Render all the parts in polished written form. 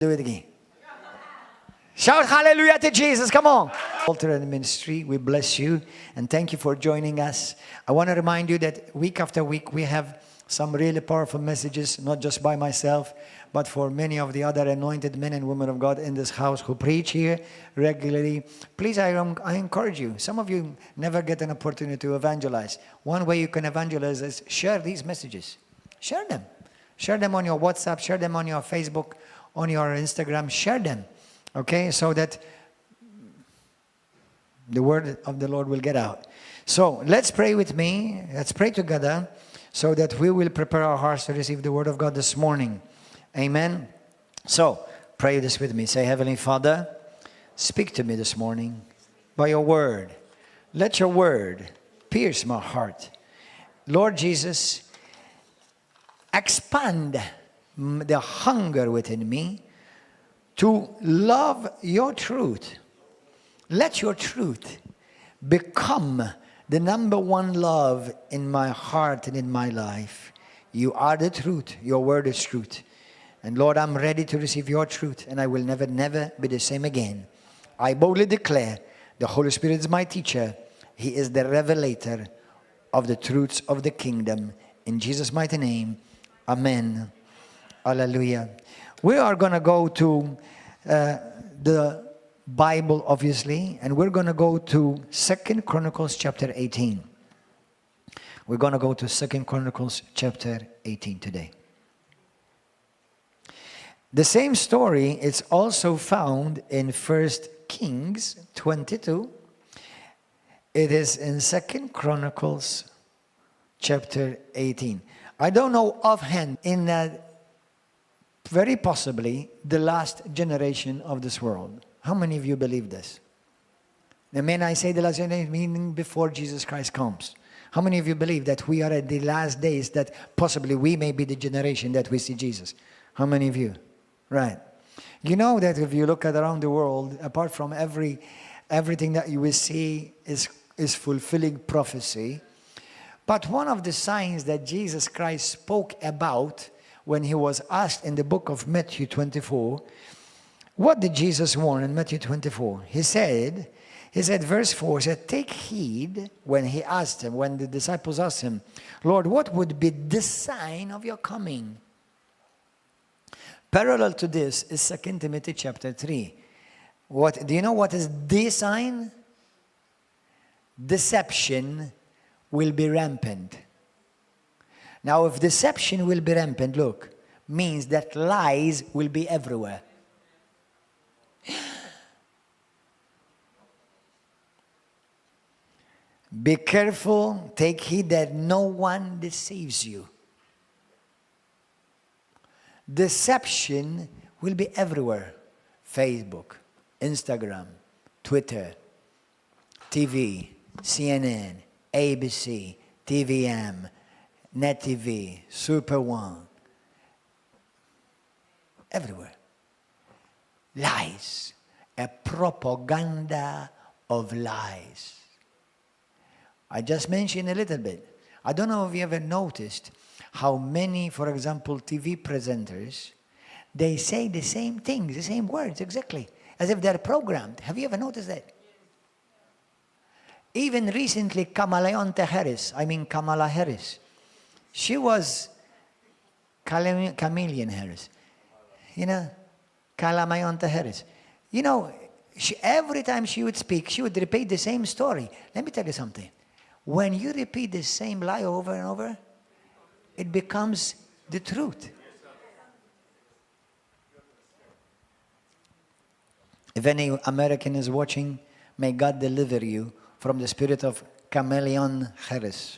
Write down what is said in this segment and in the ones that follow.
Do it again. Shout hallelujah to Jesus. Come on. Altar and ministry, we bless you and thank you for joining us. I want to remind you that week after week we have some really powerful messages, not just by myself, but for many of the other anointed men and women of God in this house who preach here regularly. Please, I encourage you. Some of you never get an opportunity to evangelize. One way you can evangelize is share these messages. Share them. Share them on your WhatsApp. Share them on your Facebook, on your Instagram. Share them. Okay, so that the word of the Lord will get out. So let's pray with me. Let's pray together so that we will prepare our hearts to receive the word of God this morning. Amen. So pray this with me. Say, Heavenly Father, speak to me this morning by your word. Let your word pierce my heart. Lord Jesus, expand the hunger within me to love your truth. Let your truth become the number one love in my heart and in my life. You are the truth. Your word is truth. And Lord, I'm ready to receive your truth, and I will never, never be the same again. I boldly declare the Holy Spirit is my teacher. He is the revelator of the truths of the kingdom. In Jesus' mighty name, amen. Hallelujah. We are going to go to the Bible, obviously, and we're going to go to 2 Chronicles chapter 18. We're going to go to 2 Chronicles chapter 18 today. The same story is also found in 1 Kings 22. It is in 2 Chronicles chapter 18. I don't know offhand, in very possibly the last generation of this world. How many of you believe this? The minute I say the last generation, meaning before Jesus Christ comes. How many of you believe that we are at the last days, that possibly we may be the generation that we see Jesus? How many of you? Right. You know that if you look at around the world, apart from everything that you will see is fulfilling prophecy. But one of the signs that Jesus Christ spoke about when he was asked in the book of Matthew 24, what did Jesus warn in Matthew 24? He said, verse 4, said, take heed when he asked him, when the disciples asked him, Lord, what would be the sign of your coming? Parallel to this is 2 Timothy chapter 3. Do you know what is the sign? Deception will be rampant. Now, if deception will be rampant, look, means that lies will be everywhere. Be careful, take heed that no one deceives you. Deception will be everywhere. Facebook, Instagram, Twitter, TV, CNN, ABC, TVM, Net TV, Super One. Everywhere. Lies. A propaganda of lies. I just mentioned a little bit. I don't know if you ever noticed how many, for example, TV presenters, they say the same things, the same words exactly, as if they're programmed. Have you ever noticed that? Even recently, Kamala Harris, she was Chameleon Harris. You know, Kalamayonta Harris. You know, every time she would speak, she would repeat the same story. Let me tell you something. When you repeat the same lie over and over, it becomes the truth. If any American is watching, may God deliver you from the spirit of Chameleon Harris.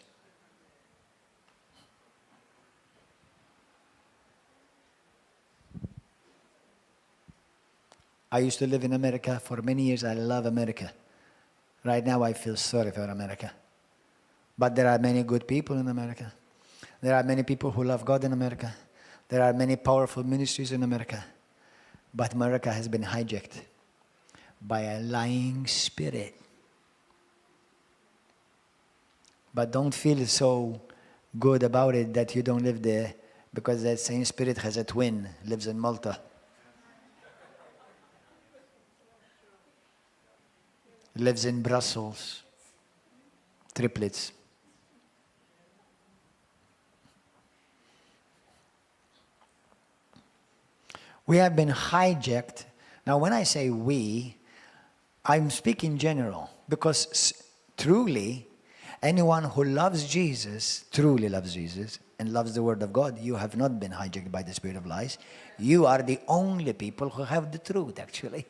I used to live in America for many years. I love America. Right now I feel sorry for America. But there are many good people in America. There are many people who love God in America. There are many powerful ministries in America. But America has been hijacked by a lying spirit. But don't feel so good about it that you don't live there, because that same spirit has a twin, lives in Malta. lives in Brussels. Triplets. We have been hijacked. Now, when I say we, I'm speaking general, because truly, anyone who loves Jesus, truly loves Jesus, and loves the Word of God, you have not been hijacked by the spirit of lies. You are the only people who have the truth, actually.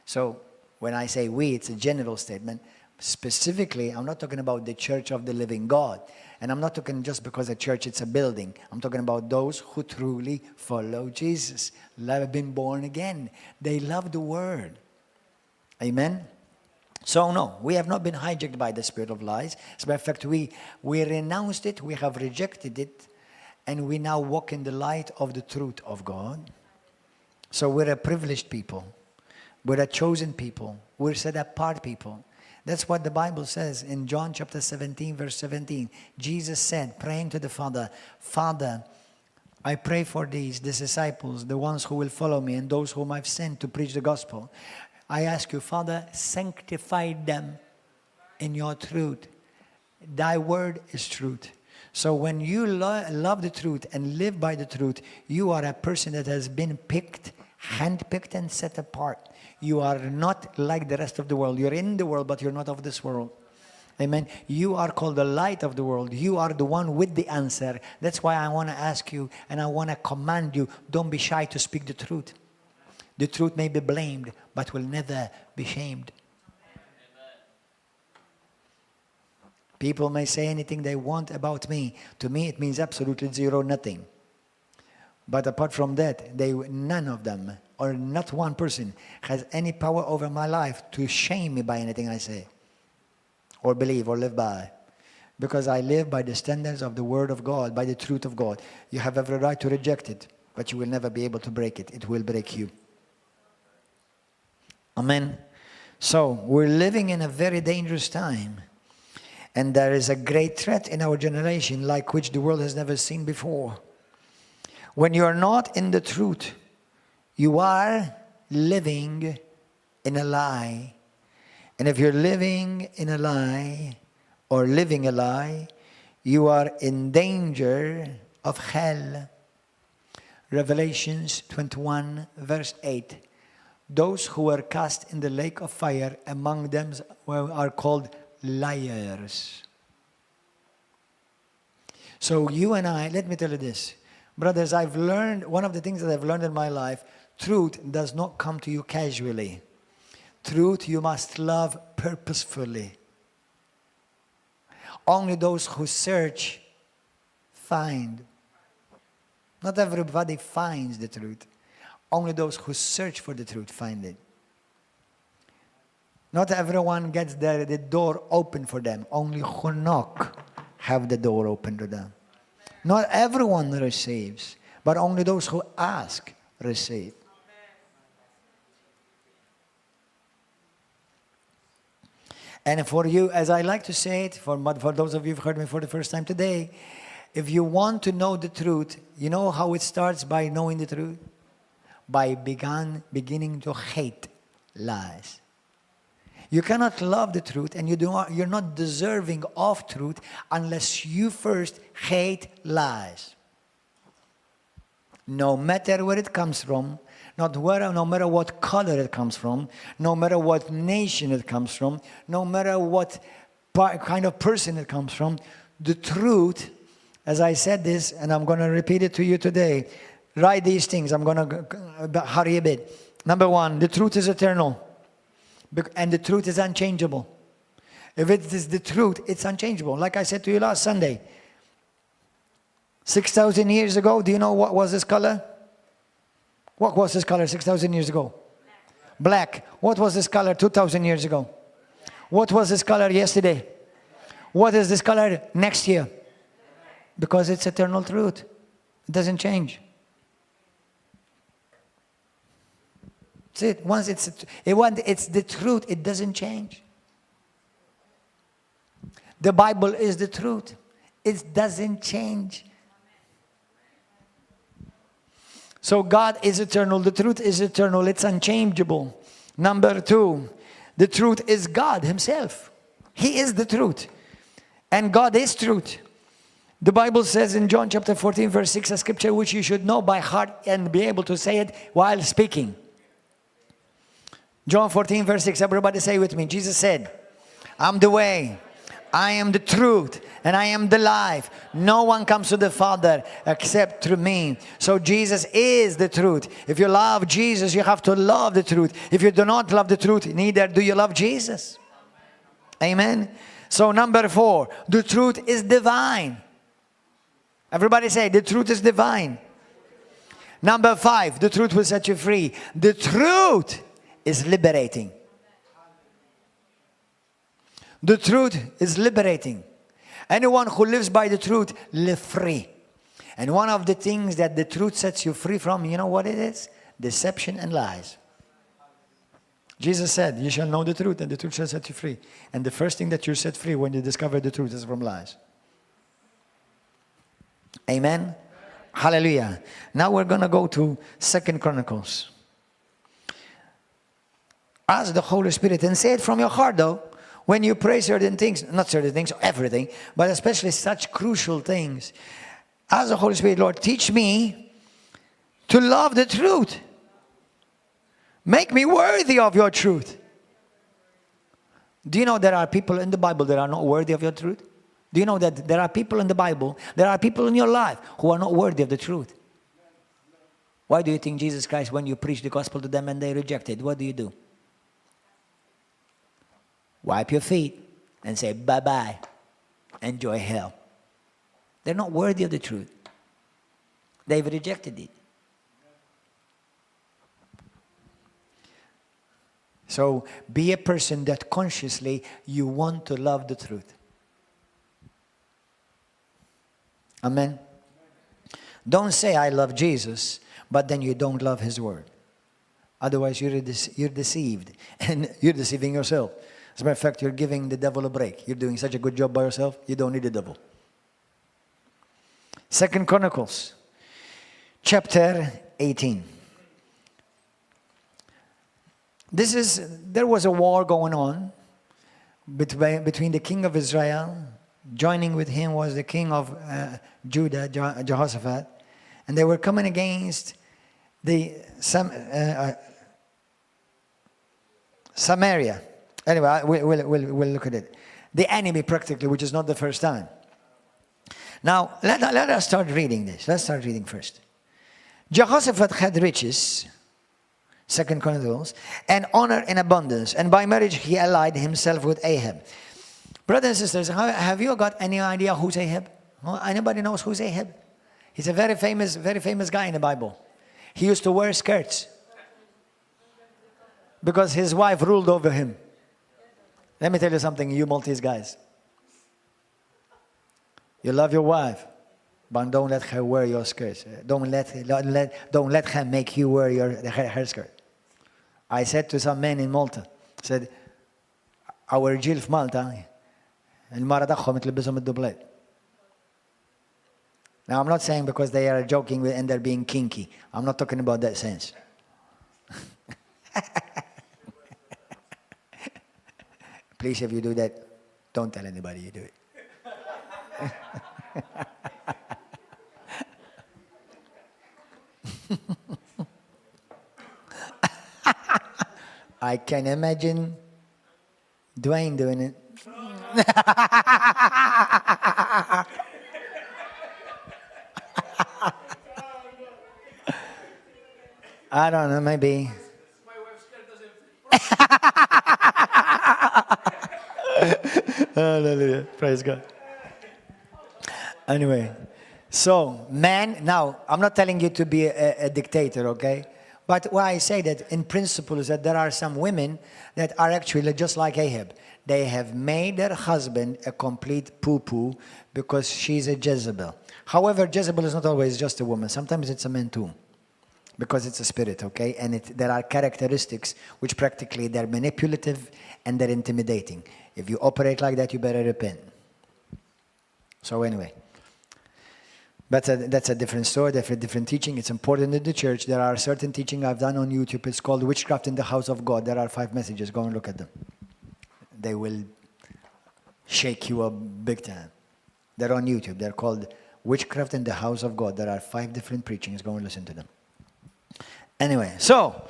So, when I say we, it's a general statement. Specifically, I'm not talking about the Church of the Living God. And I'm not talking just because a church, it's a building. I'm talking about those who truly follow Jesus, have been born again. They love the Word. Amen? So no, we have not been hijacked by the spirit of lies. As a matter of fact, we renounced it, we have rejected it, and we now walk in the light of the truth of God. So we're a privileged people. We're a chosen people. We're set apart people. That's what the Bible says in John chapter 17, verse 17. Jesus said, praying to the Father, Father, I pray for these disciples, the ones who will follow me and those whom I've sent to preach the gospel. I ask you, Father, sanctify them in your truth. Thy word is truth. So when you love the truth and live by the truth, you are a person that has been picked, handpicked and set apart. You are not like the rest of the world. You're in the world, but you're not of this world. Amen. You are called the light of the world. You are the one with the answer. That's why I want to ask you and I want to command you, don't be shy to speak the truth. The truth may be blamed, but will never be shamed. People may say anything they want about me. To me, it means absolutely zero, nothing. But apart from that, none of them, or not one person, has any power over my life to shame me by anything I say, or believe, or live by. Because I live by the standards of the Word of God, by the truth of God. You have every right to reject it, but you will never be able to break it. It will break you. Amen. So, we're living in a very dangerous time. And there is a great threat in our generation, like which the world has never seen before. When you are not in the truth, you are living in a lie. And if you're living in a lie, or living a lie, you are in danger of hell. Revelations 21, verse 8. Those who were cast in the lake of fire, among them are called liars. So you and I, let me tell you this. Brothers, I've learned, one of the things that I've learned in my life, truth does not come to you casually. Truth you must love purposefully. Only those who search find. Not everybody finds the truth. Only those who search for the truth find it. Not everyone gets the door open for them. Only who knock have the door open to them. Not everyone receives, but only those who ask receive. And for you, as I like to say it, for those of you who've heard me for the first time today, if you want to know the truth, you know how it starts by knowing the truth? By beginning to hate lies. You cannot love the truth, and you're not deserving of truth unless you first hate lies. No matter where it comes from, no matter what color it comes from, no matter what nation it comes from, no matter what kind of person it comes from, the truth, as I said this, and I'm going to repeat it to you today, write these things. I'm going to hurry a bit. Number one, the truth is eternal. And the truth is unchangeable. If it is the truth, it's unchangeable. Like I said to you last Sunday, 6,000 years ago, do you know what was this color? What was this color 6,000 years ago? Black. What was this color 2,000 years ago? What was this color yesterday? What is this color next year? Because it's eternal truth. It doesn't change. That's it. Once it's the truth, it doesn't change. The Bible is the truth. It doesn't change. So God is eternal. The truth is eternal. It's unchangeable. Number 2, the truth is God himself. He is the truth. And God is truth. The Bible says in John chapter 14, verse 6, a scripture which you should know by heart and be able to say it while speaking. John 14, verse 6, everybody say with me. Jesus said, I'm the way, I am the truth, and I am the life. No one comes to the Father except through me. So Jesus is the truth. If you love Jesus, you have to love the truth. If you do not love the truth, neither do you love Jesus. Amen. So number 4, the truth is divine. Everybody say, the truth is divine. Number 5, the truth will set you free. The truth is liberating. The truth is liberating. Anyone who lives by the truth live free. And one of the things that the truth sets you free from, you know what it is? Deception and lies. Jesus said, you shall know the truth and the truth shall set you free. And the first thing that you're set free when you discover the truth is from lies. Amen. Hallelujah. Now we're going to go to 2 Chronicles. Ask the Holy Spirit and say it from your heart though. When you pray certain things, not certain things, everything, but especially such crucial things. Ask the Holy Spirit, Lord, teach me to love the truth. Make me worthy of your truth. Do you know there are people in the Bible that are not worthy of your truth? Do you know that there are people in the Bible, there are people in your life who are not worthy of the truth? Why do you think Jesus Christ, when you preach the gospel to them and they reject it, what do? Wipe your feet and say, bye-bye, enjoy hell. They're not worthy of the truth. They've rejected it. So be a person that consciously you want to love the truth. Amen. Don't say I love Jesus, but then you don't love his word. Otherwise you're deceived and you're deceiving yourself. As a matter of fact, you're giving the devil a break. You're doing such a good job by yourself, you don't need the devil. 2 Chronicles, chapter 18. There was a war going on between the king of Israel. Joining with him was the king of Judah, Jehoshaphat. And they were coming against Samaria. Anyway, we'll look at it. The enemy practically, which is not the first time. Now, let us start reading this. Let's start reading first. Jehoshaphat had riches, 2 Chronicles, and honor in abundance. And by marriage, he allied himself with Ahab. Brothers and sisters, have you got any idea who's Ahab? Anybody knows who's Ahab? He's a very famous guy in the Bible. He used to wear skirts because his wife ruled over him. Let me tell you something, you Maltese guys. You love your wife, but don't let her wear your skirts. Don't let her make you wear her skirt. I said to some men in Malta, said, our Jill في Malta, المرة تاخهم تلبسهم الدبلات. Now I'm not saying because they are joking and they're being kinky. I'm not talking about that sense. Please, if you do that, don't tell anybody you do it. I can imagine Dwayne doing it. I don't know, maybe. My wife's skirt doesn't fit. Hallelujah. Praise God. Anyway, so man, now I'm not telling you to be a dictator, okay? But why I say that in principle is that there are some women that are actually just like Ahab. They have made their husband a complete poo-poo because she's a Jezebel. However, Jezebel is not always just a woman. Sometimes it's a man too. Because it's a spirit, okay? And there are characteristics which practically they're manipulative and they're intimidating. If you operate like that, you better repent. So anyway. But that's a different story, different teaching. It's important in the church. There are certain teaching I've done on YouTube. It's called Witchcraft in the House of God. There are 5 messages. Go and look at them. They will shake you up big time. They're on YouTube. They're called Witchcraft in the House of God. There are 5 different preachings. Go and listen to them. Anyway, so,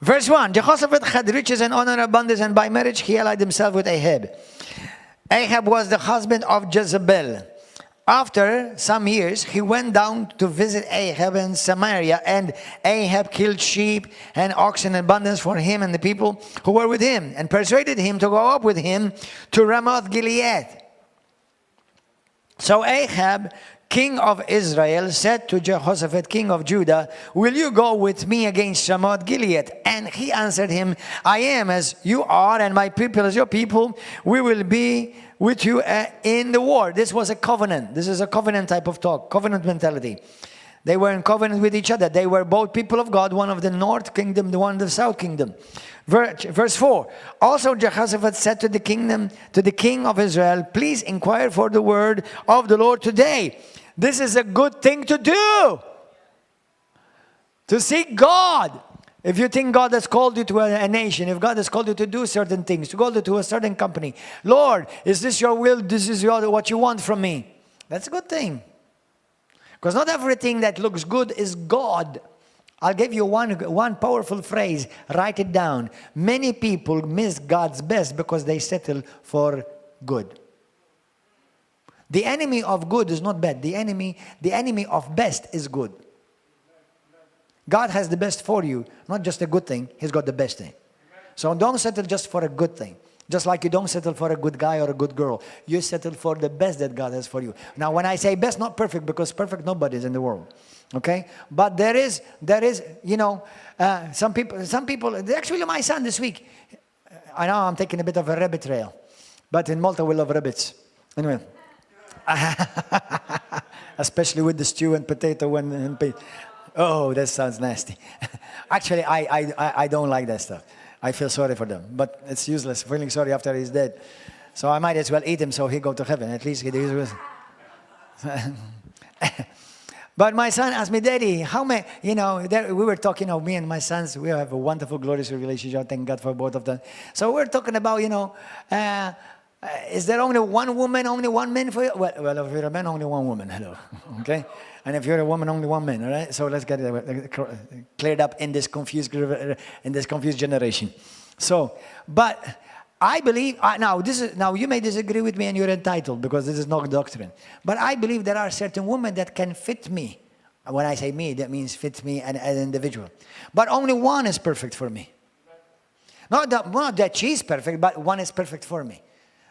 verse 1. Jehoshaphat had riches and honor and abundance, and by marriage he allied himself with Ahab. Ahab was the husband of Jezebel. After some years, he went down to visit Ahab in Samaria, and Ahab killed sheep and oxen in abundance for him and the people who were with him, and persuaded him to go up with him to Ramoth Gilead. So Ahab, king of Israel, said to Jehoshaphat, king of Judah, "Will you go with me against Ramoth Gilead?" And he answered him, "I am as you are, and my people as your people. We will be with you in the war." This was a covenant. This is a covenant type of talk, covenant mentality. They were in covenant with each other. They were both people of God, one of the north kingdom, the one of the south kingdom. Verse 4. Also Jehoshaphat said to the king of Israel, "Please inquire for the word of the Lord today." This is a good thing to do. To seek God. If you think God has called you to a nation, if God has called you to do certain things, to go to a certain company, "Lord, is this your will? This is what you want from me?" That's a good thing. Because not everything that looks good is God. I'll give you one powerful phrase. Write it down. Many people miss God's best because they settle for good. The enemy of good is not bad. The enemy of best is good. God has the best for you, not just a good thing. He's got the best thing. So don't settle just for a good thing. Just like you don't settle for a good guy or a good girl. You settle for the best that God has for you. Now, when I say best, not perfect, because perfect nobody is in the world. Okay? But there is, some people, actually my son this week, I know I'm taking a bit of a rabbit trail, but in Malta we love rabbits. Anyway. Especially with the stew and potato and oh, that sounds nasty. Actually, I don't like that stuff. I feel sorry for them, but it's useless feeling sorry after he's dead. So I might as well eat him so he go to heaven. At least he is. But my son asked me, "Daddy, how many?" We were talking of me and my sons. We have a wonderful, glorious relationship. Thank God for both of them. So we're talking about, is there only one woman, only one man for you? Well, if you're a man, only one woman. Hello, okay. And if you're a woman, only one man. All right. So let's get it cleared up in this confused generation. So, but I believe now you may disagree with me, and you're entitled because this is not doctrine. But I believe there are certain women that can fit me. When I say me, that means fit me as an individual. But only one is perfect for me. Not that she's perfect, but one is perfect for me.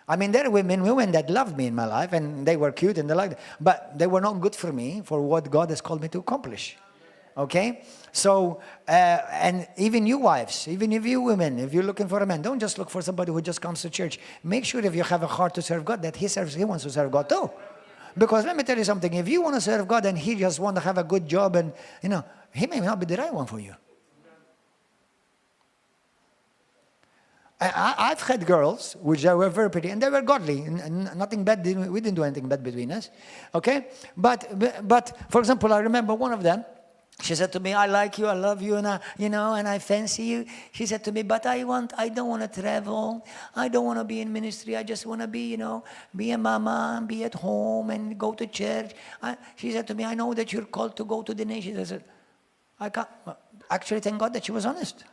I mean, there are women that loved me in my life, and they were cute and they liked it, but they were not good for me for what God has called me to accomplish. Okay? So, and even you wives, even if you women, if you're looking for a man, don't just look for somebody who just comes to church. Make sure if you have a heart to serve God, that he wants to serve God too. Because let me tell you something, if you want to serve God and he just wants to have a good job and, he may not be the right one for you. I've had girls which were very pretty and they were godly. Nothing bad. We didn't do anything bad between us. Okay? But for example, I remember one of them. She said to me, "I like you, I love you, and I fancy you." She said to me, "But I don't want to travel. I don't want to be in ministry. I just want to be, be a mama and be at home and go to church." She said to me, "I know that you're called to go to the nations." I said, "I can't." Actually, thank God that she was honest.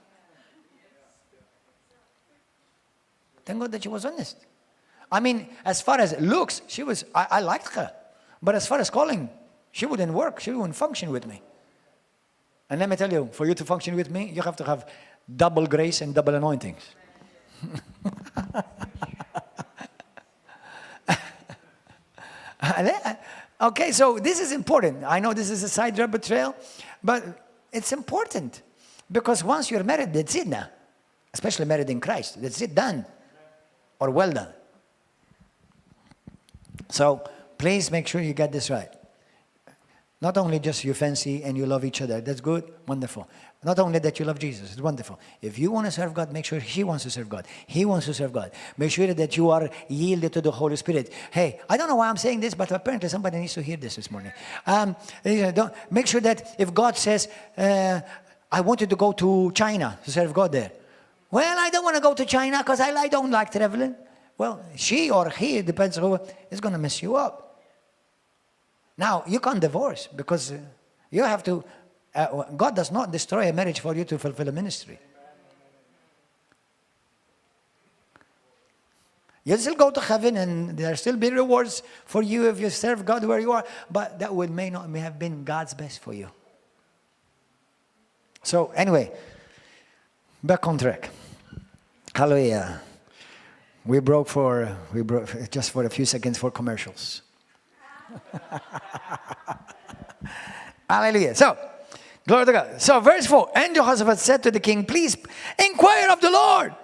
Thank God that she was honest. I mean, as far as looks, I liked her. But as far as calling, she wouldn't work. She wouldn't function with me. And let me tell you, for you to function with me, you have to have double grace and double anointings. Okay, so this is important. I know this is a side rabbit trail, but it's important. Because once you're married, that's it now. Especially married in Christ. That's it, done. Or well done. So please make sure you get this right. Not only just you fancy and you love each other. That's good. Wonderful. Not only that you love Jesus. It's wonderful. If you want to serve God, make sure he wants to serve God. He wants to serve God. Make sure that you are yielded to the Holy Spirit. Hey, I don't know why I'm saying this, but apparently somebody needs to hear this morning. Make sure that if God says, I want you to go to China to serve God there. Well, I don't want to go to China because I don't like traveling. Well, she or he, it depends who, is going to mess you up. Now, you can't divorce because you have to, God does not destroy a marriage for you to fulfill a ministry. You'll still go to heaven and there still be rewards for you if you serve God where you are, but that may have been God's best for you. So anyway, back on track. Hallelujah. We broke just for a few seconds for commercials. Hallelujah. So, glory to God. So, verse 4. And Jehoshaphat said to the king, please inquire of the Lord.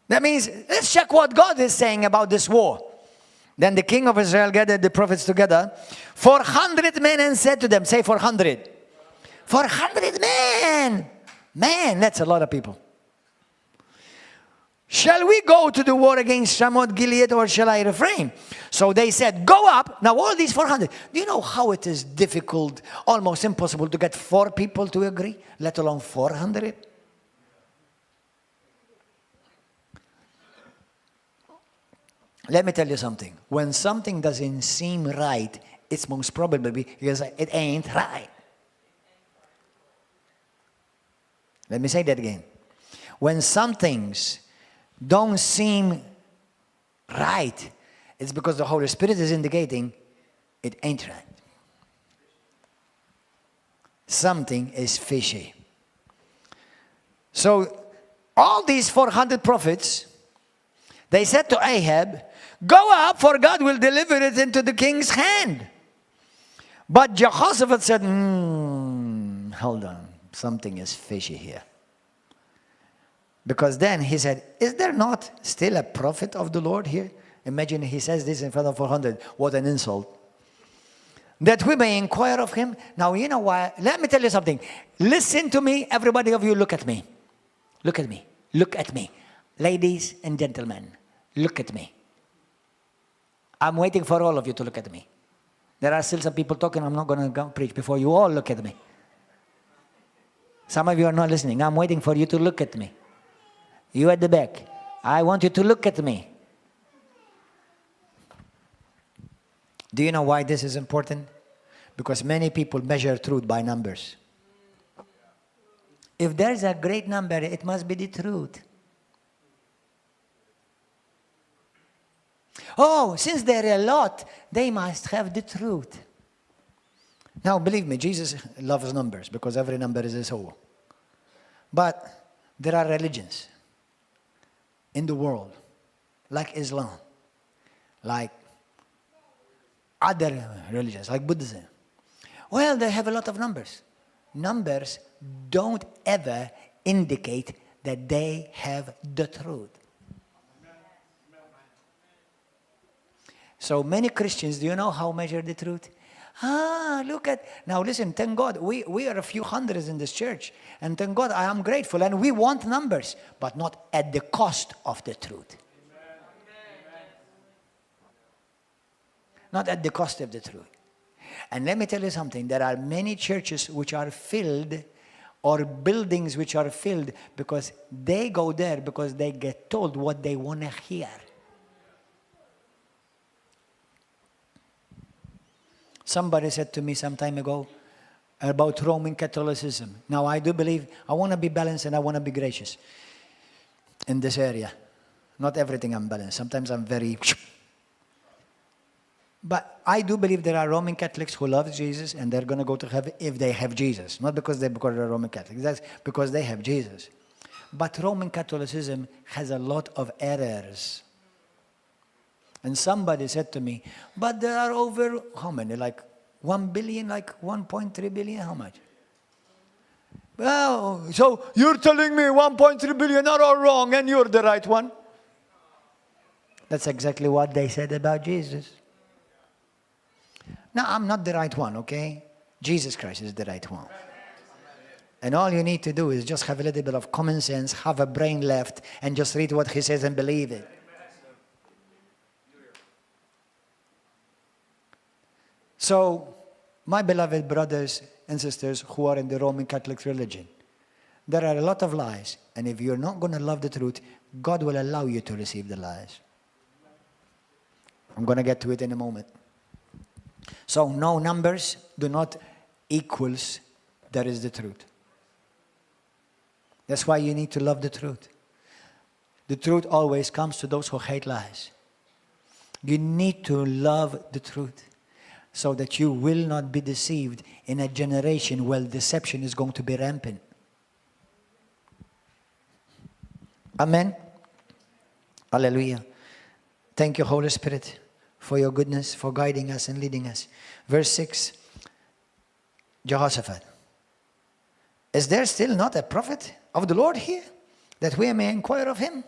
That means, let's check what God is saying about this war. Then the king of Israel gathered the prophets together, 400 men, and said to them, say 400. 400 men. Man, that's a lot of people. Shall we go to the war against Ramoth Gilead, or shall I refrain? So they said, go up. Now all these 400. Do you know how it is difficult, almost impossible to get 4 people to agree, let alone 400? Let me tell you something. When something doesn't seem right, it's most probably because it ain't right. Let me say that again. When some things don't seem right, it's because the Holy Spirit is indicating it ain't right. Something is fishy. So all these 400 prophets, they said to Ahab, go up, for God will deliver it into the king's hand. But Jehoshaphat said, hold on, something is fishy here. Because then he said, is there not still a prophet of the Lord here? Imagine he says this in front of 400. What an insult. That we may inquire of him. Now, you know why? Let me tell you something. Listen to me, everybody of you, look at me. Look at me. Look at me. Ladies and gentlemen, look at me. I'm waiting for all of you to look at me. There are still some people talking. I'm not going to go preach before you all look at me. Some of you are not listening. I'm waiting for you to look at me. You at the back. I want you to look at me. Do you know why this is important? Because many people measure truth by numbers. If there's a great number, it must be the truth. Oh, since there are a lot, they must have the truth. Now, believe me, Jesus loves numbers because every number is a soul. But there are religions in the world, like Islam, like other religions, like Buddhism. Well, they have a lot of numbers. Numbers don't ever indicate that they have the truth. So many Christians, do you know how measure the truth? Look at, now listen, thank God, we are a few hundreds in this church. And thank God, I am grateful. And we want numbers, but not at the cost of the truth. Not at the cost of the truth. And let me tell you something, there are many churches which are filled, or buildings which are filled, because they go there because they get told what they want to hear. Somebody said to me some time ago about Roman Catholicism. Now, I do believe, I want to be balanced and I want to be gracious in this area. Not everything I'm balanced. Sometimes I'm very... But I do believe there are Roman Catholics who love Jesus and they're going to go to heaven if they have Jesus. Not because they're Roman Catholics. That's because they have Jesus. But Roman Catholicism has a lot of errors. And somebody said to me, but there are over, how many? Like 1 billion, like 1.3 billion? How much? Well, so you're telling me 1.3 billion are all wrong and you're the right one? That's exactly what they said about Jesus. Now, I'm not the right one, okay? Jesus Christ is the right one. And all you need to do is just have a little bit of common sense, have a brain left, and just read what he says and believe it. So, my beloved brothers and sisters who are in the Roman Catholic religion, there are a lot of lies. And if you're not going to love the truth, God will allow you to receive the lies. I'm going to get to it in a moment. So, no numbers do not equals there is the truth. That's why you need to love the truth. The truth always comes to those who hate lies. You need to love the truth so that you will not be deceived in a generation where deception is going to be rampant. Amen. Hallelujah. Thank you, Holy Spirit, for your goodness, for guiding us and leading us. Verse 6, Jehoshaphat. Is there still not a prophet of the Lord here, that we may inquire of him?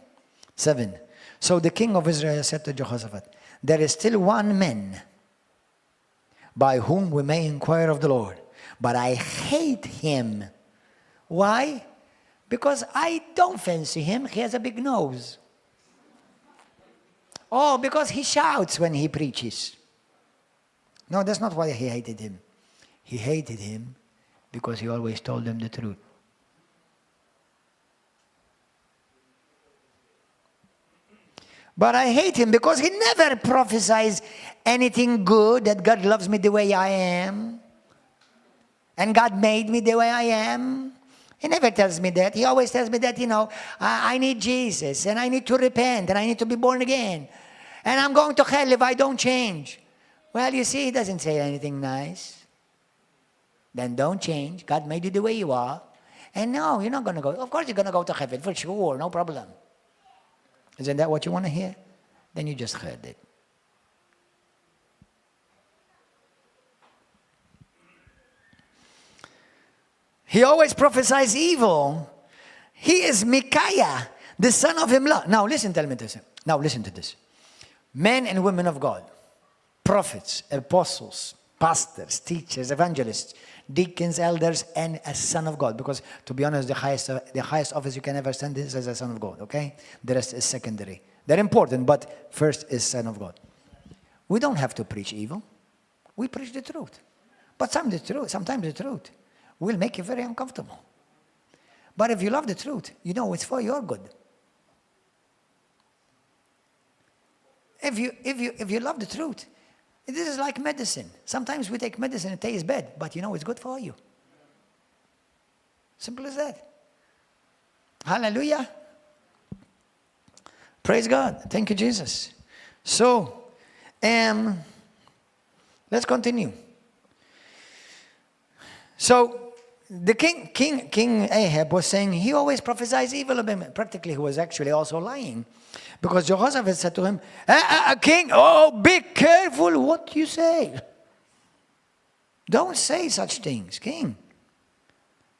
7. So the king of Israel said to Jehoshaphat, there is still one man by whom we may inquire of the Lord, but I hate him. Why? Because I don't fancy him. He has a big nose. Oh, because he shouts when he preaches. No, that's not why he hated him. He hated him because he always told them the truth. But I hate him because he never prophesies anything good, that God loves me the way I am. And God made me the way I am. He never tells me that. He always tells me that, I need Jesus, and I need to repent, and I need to be born again. And I'm going to hell if I don't change. Well, you see, he doesn't say anything nice. Then don't change. God made you the way you are. And no, you're not going to go. Of course you're going to go to heaven, for sure, no problem. Isn't that what you want to hear? Then you just heard it. He always prophesies evil. He is Micaiah, the son of Imlah. Now listen, tell me this. Now listen to this. Men and women of God, prophets, apostles, pastors, teachers, evangelists, deacons, elders, and a son of God. Because to be honest, the highest office you can ever stand is as a son of God, okay? The rest is secondary. They're important, but first is son of God. We don't have to preach evil. We preach the truth. But sometimes the truth will make you very uncomfortable. But if you love the truth, you know it's for your good. If you love the truth, this is like medicine. Sometimes we take medicine, it tastes bad, but you know it's good for you. Simple as that. Hallelujah. Praise God. Thank you, Jesus. So, let's continue. So, the King Ahab was saying he always prophesies evil of him. Practically, he was actually also lying. Because Jehoshaphat said to him, King, be careful what you say. Don't say such things, King.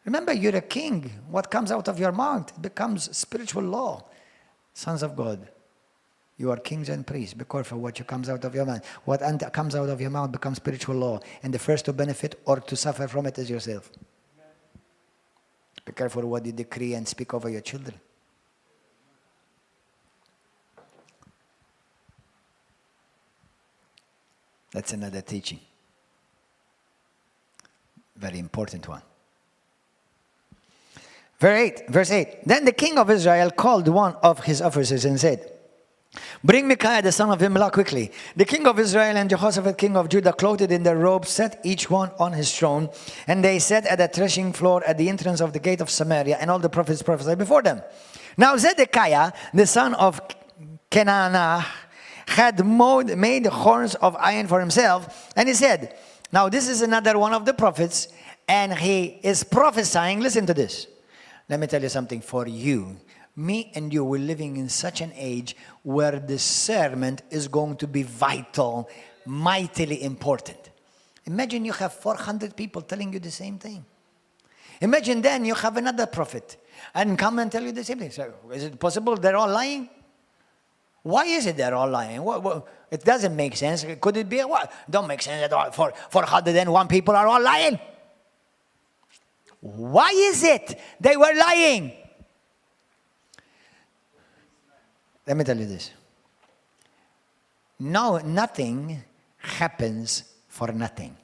Remember, you're a king. What comes out of your mouth becomes spiritual law. Sons of God, you are kings and priests. Be careful what comes out of your mouth. What comes out of your mouth becomes spiritual law. And the first to benefit or to suffer from it is yourself. Be careful what you decree and speak over your children. That's another teaching. Very important one. Verse 8. Then the king of Israel called one of his officers and said, bring Micaiah the son of Imlah quickly. The king of Israel and Jehoshaphat king of Judah, clothed in their robes, sat each one on his throne. And they sat at the threshing floor at the entrance of the gate of Samaria, and all the prophets prophesied before them. Now Zedekiah, the son of Kenanah, had made horns of iron for himself. And he said, now this is another one of the prophets, and he is prophesying. Listen to this. Let me tell you something for you. Me and you, we're living in such an age where discernment is going to be vital, mightily important. Imagine you have 400 people telling you the same thing. Imagine then you have another prophet and come and tell you the same thing. So, is it possible they're all lying? Why is it they're all lying? It doesn't make sense. Could it be what? Don't make sense at all. For 101 people are all lying. Why is it they were lying? Let me tell you this. No, nothing happens for nothing.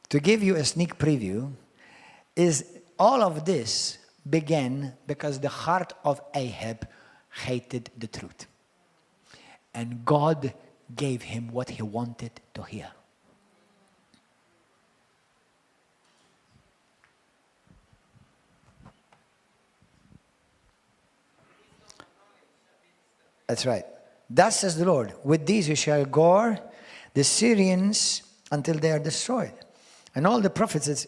To give you a sneak preview, is all of this began because the heart of Ahab hated the truth. And God gave him what he wanted to hear. That's right. Thus says the Lord, with these you shall gore the Syrians until they are destroyed. And all the prophets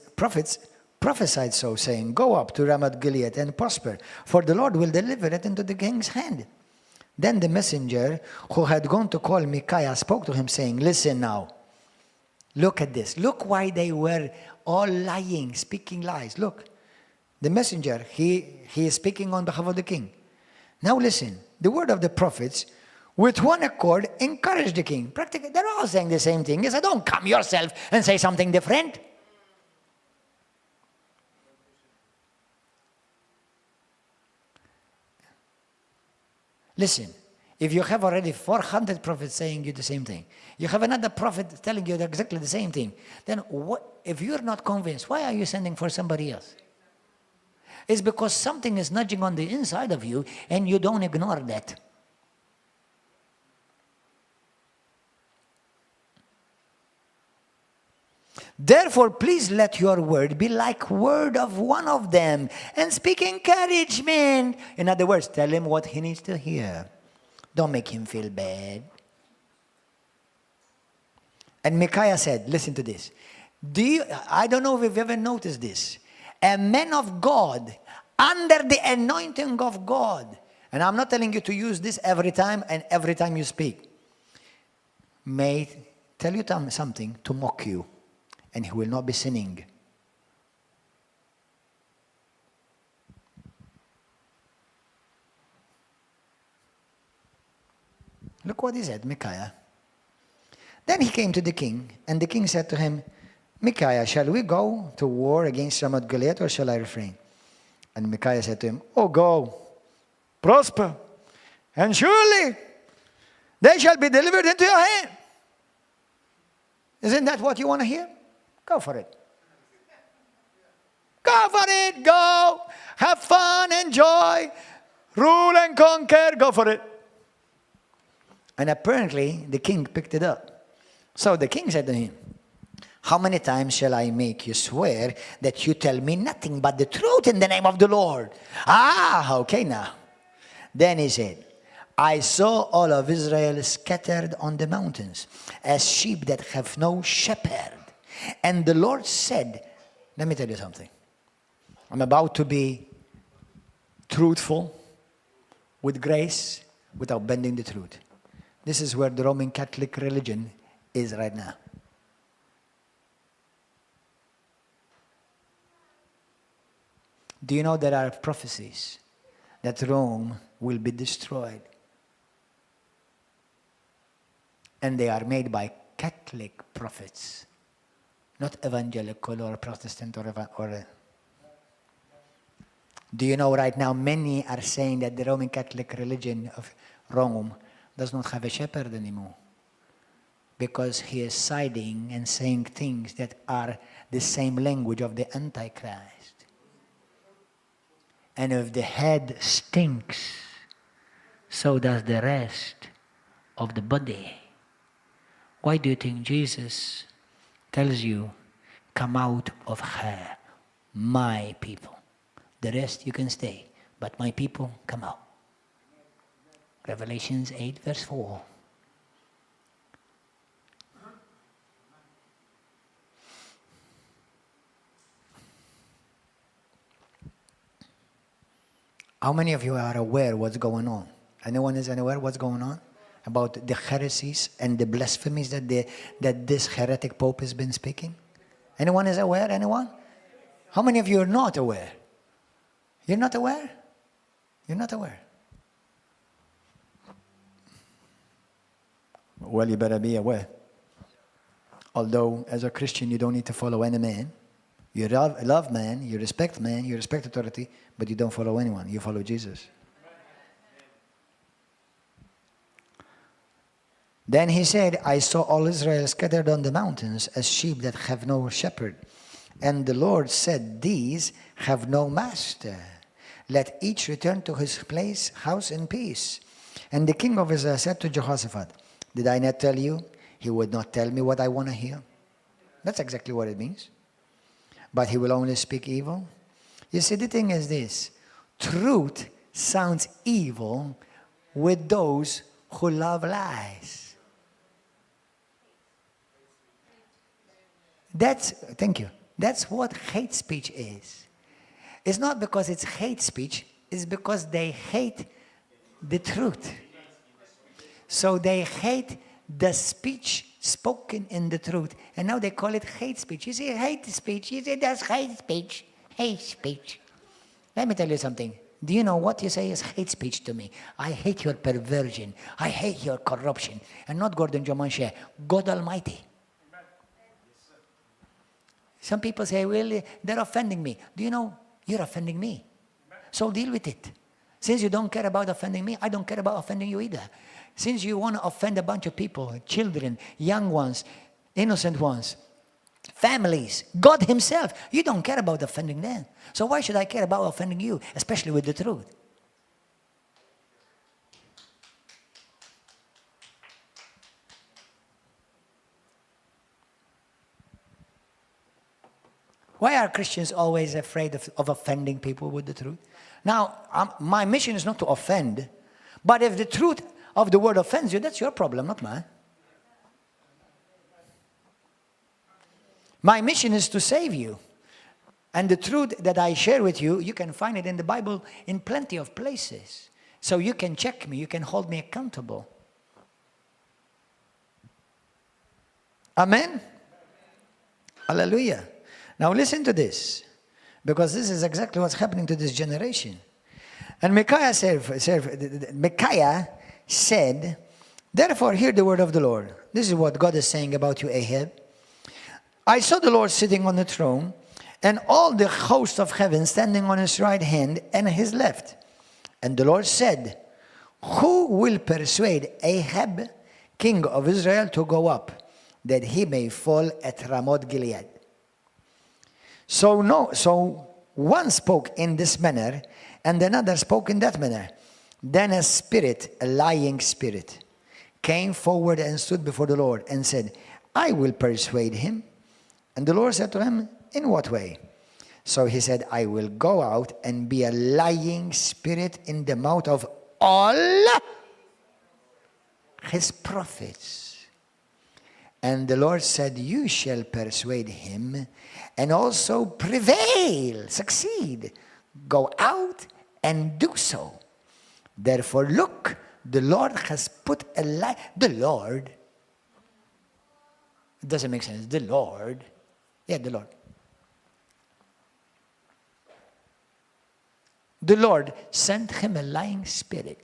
prophesied so, saying, go up to Ramoth Gilead and prosper, for the Lord will deliver it into the king's hand. Then the messenger who had gone to call Micaiah spoke to him, saying, listen now, look at this. Look why they were all lying, speaking lies. Look, the messenger, he is speaking on behalf of the king. Now listen, the word of the prophets, with one accord, encouraged the king. Practically, they're all saying the same thing. He said, don't come yourself and say something different. Listen, if you have already 400 prophets saying you the same thing, you have another prophet telling you exactly the same thing, then what, if you're not convinced, why are you sending for somebody else? It's because something is nudging on the inside of you and you don't ignore that. Therefore, please let your word be like word of one of them and speak encouragement. In other words, tell him what he needs to hear. Don't make him feel bad. And Micaiah said, listen to this. I don't know if you've ever noticed this. A man of God, under the anointing of God, and I'm not telling you to use this every time and every time you speak, may tell you something to mock you, and he will not be sinning. Look what he said, Micaiah. Then he came to the king, and the king said to him, Micaiah, shall we go to war against Ramoth Gilead, or shall I refrain? And Micaiah said to him, oh, go, prosper, and surely they shall be delivered into your hand. Isn't that what you want to hear? Go for it. Go for it, go. Have fun, enjoy, rule and conquer, go for it. And apparently the king picked it up. So the king said to him, how many times shall I make you swear that you tell me nothing but the truth in the name of the Lord? Ah, okay now. Then he said, I saw all of Israel scattered on the mountains, as sheep that have no shepherd. And the Lord said, let me tell you something. I'm about to be truthful, with grace, without bending the truth. This is where the Roman Catholic religion is right now. Do you know there are prophecies that Rome will be destroyed? And they are made by Catholic prophets, not evangelical or Protestant or Do you know right now many are saying that the Roman Catholic religion of Rome does not have a shepherd anymore, because he is siding and saying things that are the same language of the Antichrist. And if the head stinks, so does the rest of the body. Why do you think Jesus tells you, come out of her, my people? The rest you can stay, but my people come out. Revelations 8 verse 4. How many of you are aware what's going on? Anyone is aware what's going on? About the heresies and the blasphemies that this heretic pope has been speaking? Anyone is aware? Anyone? How many of you are not aware? You're not aware? You're not aware. Well, you better be aware. Although, as a Christian, you don't need to follow any man. You love man, you respect authority, but you don't follow anyone. You follow Jesus. Then he said, I saw all Israel scattered on the mountains as sheep that have no shepherd. And the Lord said, these have no master. Let each return to his place, house in peace. And the king of Israel said to Jehoshaphat, did I not tell you? He would not tell me what I want to hear. That's exactly what it means. But he will only speak evil. You see, the thing is this. Truth sounds evil with those who love lies. Thank you. That's what hate speech is. It's not because it's hate speech, it's because they hate the truth. So they hate the speech spoken in the truth. And now they call it hate speech. You say hate speech. You say that's hate speech. Hate speech. Let me tell you something. Do you know what you say is hate speech to me? I hate your perversion. I hate your corruption. And not Gordon Joe Manchè, God Almighty. Some people say, well, they're offending me. Do you know, you're offending me. So deal with it. Since you don't care about offending me, I don't care about offending you either. Since you want to offend a bunch of people, children, young ones, innocent ones, families, God himself, you don't care about offending them. So why should I care about offending you, especially with the truth? Why are Christians always afraid of offending people with the truth? Now, my mission is not to offend, but if the truth of the word offends you, that's your problem, not mine. My mission is to save you. And the truth that I share with you, you can find it in the Bible in plenty of places. So you can check me, you can hold me accountable. Amen? Hallelujah. Now listen to this, because this is exactly what's happening to this generation. And Micaiah said, therefore hear the word of the Lord. This is what God is saying about you, Ahab. I saw the Lord sitting on the throne, and all the hosts of heaven standing on his right hand and his left. And the Lord said, who will persuade Ahab, king of Israel, to go up, that he may fall at Ramoth Gilead? So one spoke in this manner, and another spoke in that manner. Then a spirit, a lying spirit, came forward and stood before the Lord and said, I will persuade him. And the Lord said to him, in what way? So he said, I will go out and be a lying spirit in the mouth of all his prophets. And the Lord said, you shall persuade him and also prevail, succeed. Go out and do so. Therefore, look, the Lord has put a lie. The Lord. It doesn't make sense. The Lord. Yeah, the Lord. The Lord sent him a lying spirit.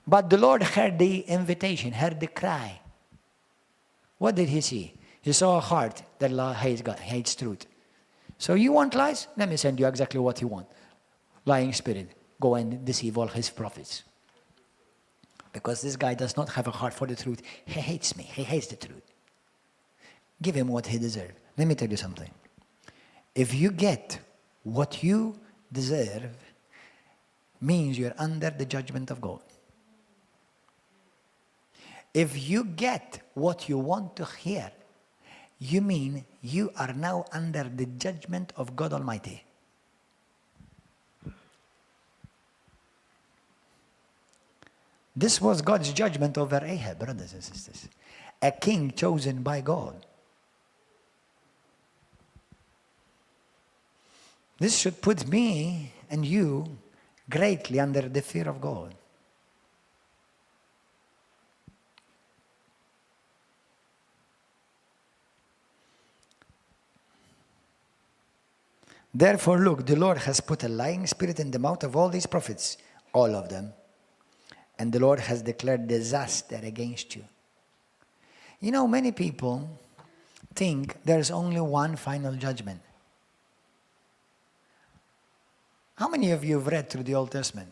But the Lord heard the invitation, heard the cry. What did he see? He saw a heart that hates God, hates truth. So you want lies? Let me send you exactly what you want. Lying spirit. Go and deceive all his prophets. Because this guy does not have a heart for the truth. He hates me. He hates the truth. Give him what he deserves. Let me tell you something. If you get what you deserve, means you're under the judgment of God. If you get what you want to hear, you mean you are now under the judgment of God Almighty. This was God's judgment over Ahab, brothers and sisters. A king chosen by God. This should put me and you greatly under the fear of God. Therefore, look, the Lord has put a lying spirit in the mouth of all these prophets, all of them. and the Lord has declared disaster against you. You know, many people think there's only one final judgment. How many of you have read through the Old Testament?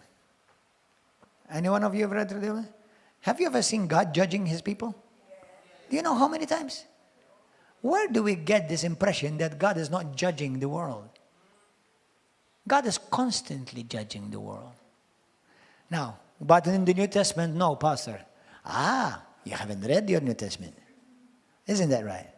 Any one of you have read through the Old Testament? Have you ever seen God judging his people? Do you know how many times? Where do we get this impression that God is not judging the world? God is constantly judging the world. Now, but in the New Testament, no, Pastor. You haven't read your New Testament. Isn't that right?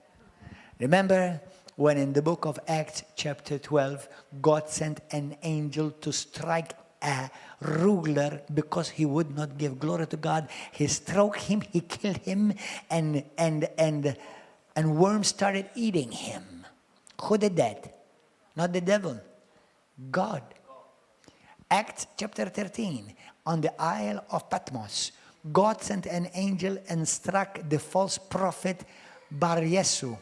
Remember when in the book of Acts chapter 12, God sent an angel to strike a ruler because he would not give glory to God. He struck him, he killed him, and worms started eating him. Who did that? Not the devil. God. Acts chapter 13, on the Isle of Patmos, God sent an angel and struck the false prophet Bar Yesu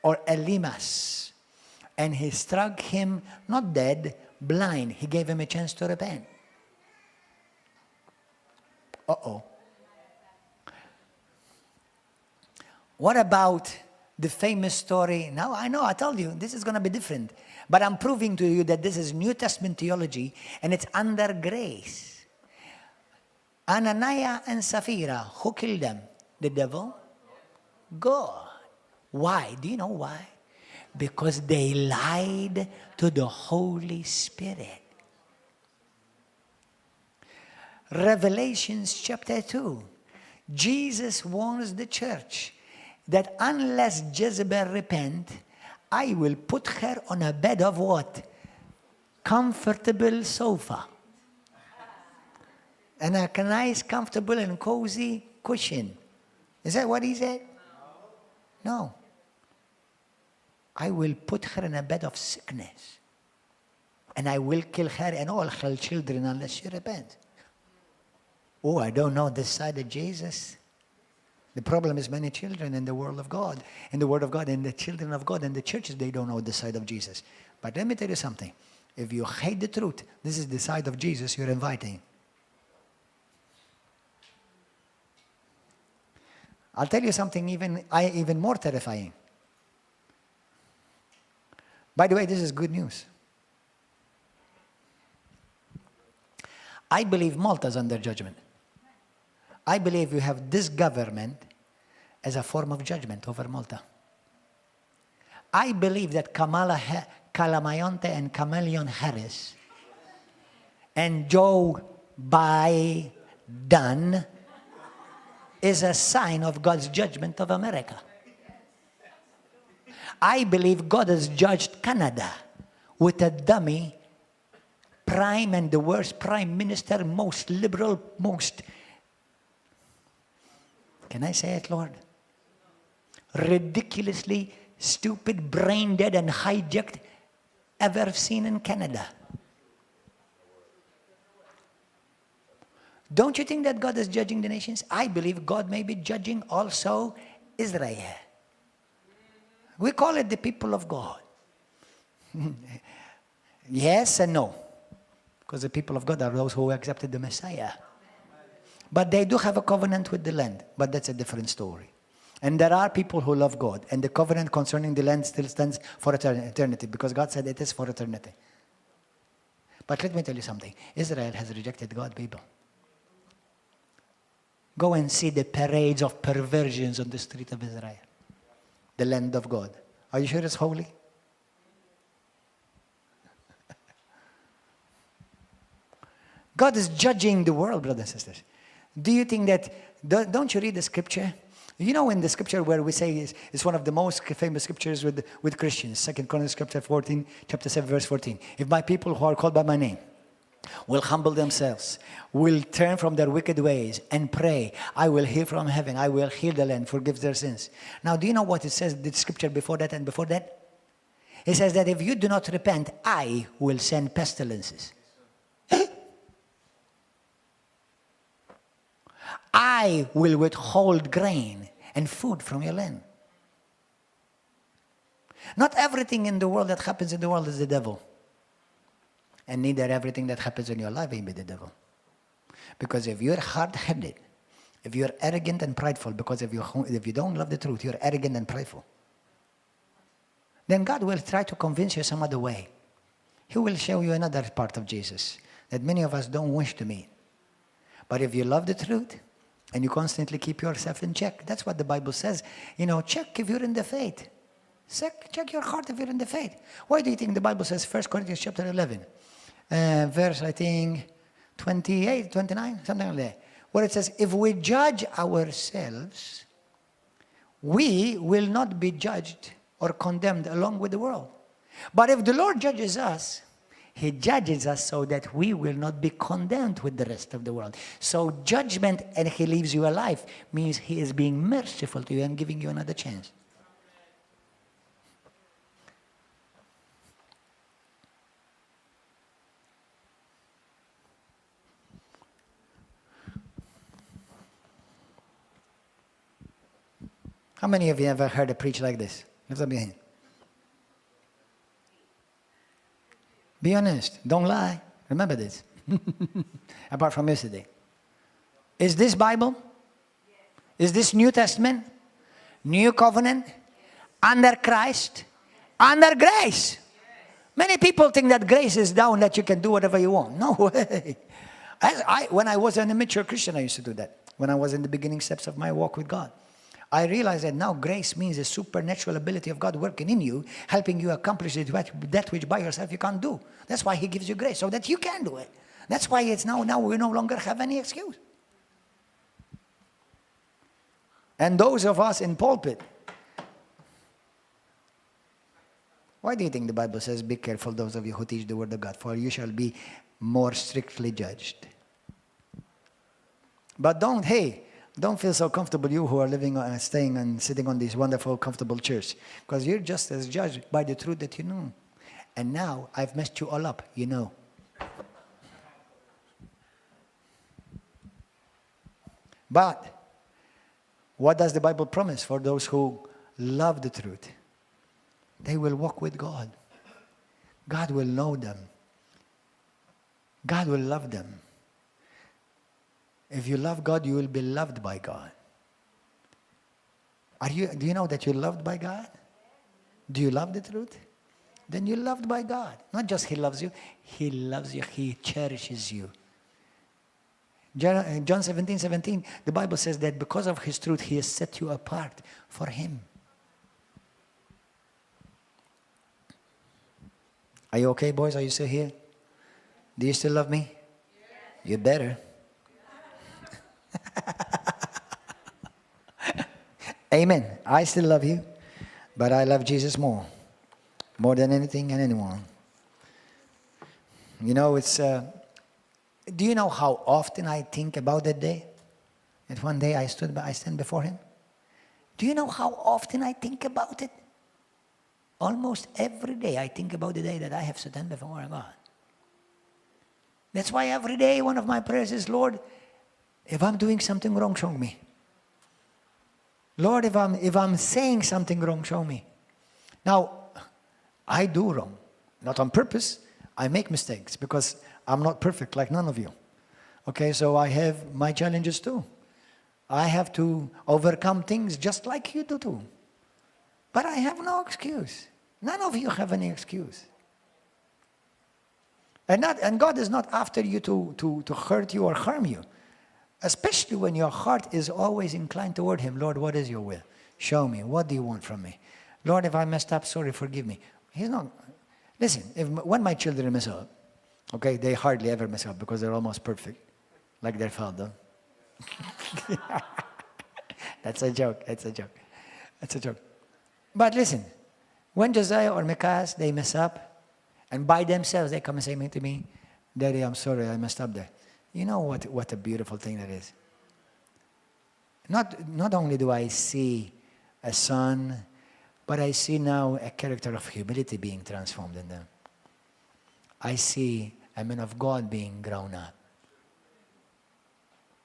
or Elimas. And he struck him, not dead, blind. He gave him a chance to repent. Uh-oh. What about the famous story? Now, I know, I told you, this is going to be different. But I'm proving to you that this is New Testament theology, and it's under grace. Ananias and Sapphira, who killed them? The devil? God. Why? Do you know why? Because they lied to the Holy Spirit. Revelations chapter 2. Jesus warns the church that unless Jezebel repent, I will put her on a bed of what? Comfortable sofa. And a nice, comfortable and cozy cushion. Is that what he said? No. I will put her in a bed of sickness. And I will kill her and all her children unless she repents. Oh, I don't know this side of Jesus. The problem is many children in the world of God, in the Word of God, and the children of God, and the churches, they don't know the side of Jesus. But let me tell you something. If you hate the truth, this is the side of Jesus you're inviting. I'll tell you something even more terrifying. By the way, this is good news. I believe Malta's under judgment. I believe you have this government as a form of judgment over Malta. I believe that Kalamayonte and Kameleon Harris and Joe Biden is a sign of God's judgment of America. I believe God has judged Canada with a dummy prime and the worst prime minister, most liberal, most... Can I say it, Lord? Ridiculously stupid, brain dead and hijacked ever seen in Canada. Don't you think that God is judging the nations? I believe God may be judging also Israel. We call it the people of God. Yes and no. Because the people of God are those who accepted the Messiah. But they do have a covenant with the land. But that's a different story. And there are people who love God. And the covenant concerning the land still stands for eternity. Because God said it is for eternity. But let me tell you something. Israel has rejected God, people. Go and see the parades of perversions on the street of Israel. The land of God. Are you sure it's holy? God is judging the world, brothers and sisters. Do you think that, don't you read the scripture? You know in the scripture where we say it's one of the most famous scriptures with Christians, 2 Chronicles chapter 7, verse 14. If my people who are called by my name will humble themselves, will turn from their wicked ways and pray, I will hear from heaven, I will heal the land, forgive their sins. Now, do you know what it says, the scripture before that and before that? It says that if you do not repent, I will send pestilences. I will withhold grain and food from your land. Not everything in the world that happens in the world is the devil. And neither everything that happens in your life may be the devil. Because if you're hard-headed, if you're arrogant and prideful, because if you don't love the truth, you're arrogant and prideful, then God will try to convince you some other way. He will show you another part of Jesus that many of us don't wish to meet. But if you love the truth and you constantly keep yourself in check, that's what the Bible says. Check if you're in the faith. Check your heart if you're in the faith. Why do you think the Bible says 1 Corinthians chapter 11, verse, I think, 28, 29, something like that, where it says, if we judge ourselves, we will not be judged or condemned along with the world. But if the Lord judges us, He judges us so that we will not be condemned with the rest of the world. So judgment and He leaves you alive means He is being merciful to you and giving you another chance. How many of you ever heard a preach like this? Lift up your hand. Be honest. Don't lie. Remember this. Apart from yesterday. Is this Bible? Is this New Testament? New Covenant? Under Christ? Under grace? Many people think that grace is down, that you can do whatever you want. No way. When I was an immature Christian, I used to do that. When I was in the beginning steps of my walk with God. I realized that now grace means a supernatural ability of God working in you, helping you accomplish that which by yourself you can't do. That's why He gives you grace, so that you can do it. That's why it's now we no longer have any excuse. And those of us in pulpit, why do you think the Bible says, be careful, those of you who teach the word of God, for you shall be more strictly judged. But don't feel so comfortable, you who are living, staying and sitting on these wonderful, comfortable chairs. Because you're just as judged by the truth that you know. And now, I've messed you all up, you know. But, what does the Bible promise for those who love the truth? They will walk with God. God will know them. God will love them. If you love God, you will be loved by God. Do you know that you're loved by God? Do you love the truth? Then you're loved by God. Not just He loves you, He cherishes you. John 17:17, the Bible says that because of His truth, He has set you apart for Him. Are you okay, boys? Are you still here? Do you still love me? You better. Amen. I still love you, but I love Jesus more than anything and anyone. It's. Do you know how often I think about that day? That one day I stand before Him. Do you know how often I think about it? Almost every day I think about the day that I have to stand before God. That's why every day one of my prayers is, Lord, if I'm doing something wrong, show me. Lord, if I'm saying something wrong, show me. Now, I do wrong. Not on purpose. I make mistakes because I'm not perfect like none of you. Okay, so I have my challenges too. I have to overcome things just like you do too. But I have no excuse. None of you have any excuse. And God is not after you to hurt you or harm you. Especially when your heart is always inclined toward Him. Lord, what is your will? Show me. What do you want from me? Lord, if I messed up, sorry, forgive me. He's not. Listen, when my children mess up, okay, they hardly ever mess up because they're almost perfect, like their father. That's a joke. That's a joke. That's a joke. But listen, when Josiah or Micaiah, they mess up, and by themselves they come and say to me, Daddy, I'm sorry, I messed up there. You know what a beautiful thing that is. Not only do I see a son, but I see now a character of humility being transformed in them. I see a man of God being grown up.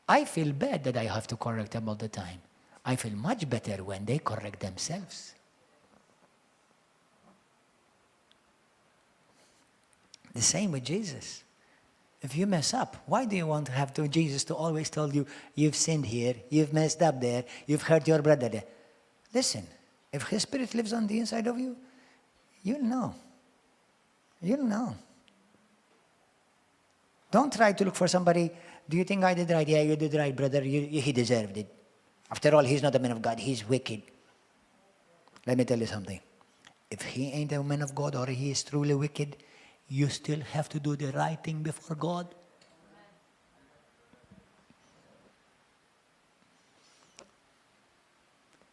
I feel bad that I have to correct them all the time. I feel much better when they correct themselves. The same with Jesus. If you mess up, why do you want to have Jesus to always tell you, you've sinned here, you've messed up there, you've hurt your brother there? Listen, if His Spirit lives on the inside of you, you'll know. You'll know. Don't try to look for somebody. Do you think I did right? Yeah, you did right, brother. He deserved it. After all, he's not a man of God. He's wicked. Let me tell you something. If he ain't a man of God or he is truly wicked, you still have to do the right thing before God.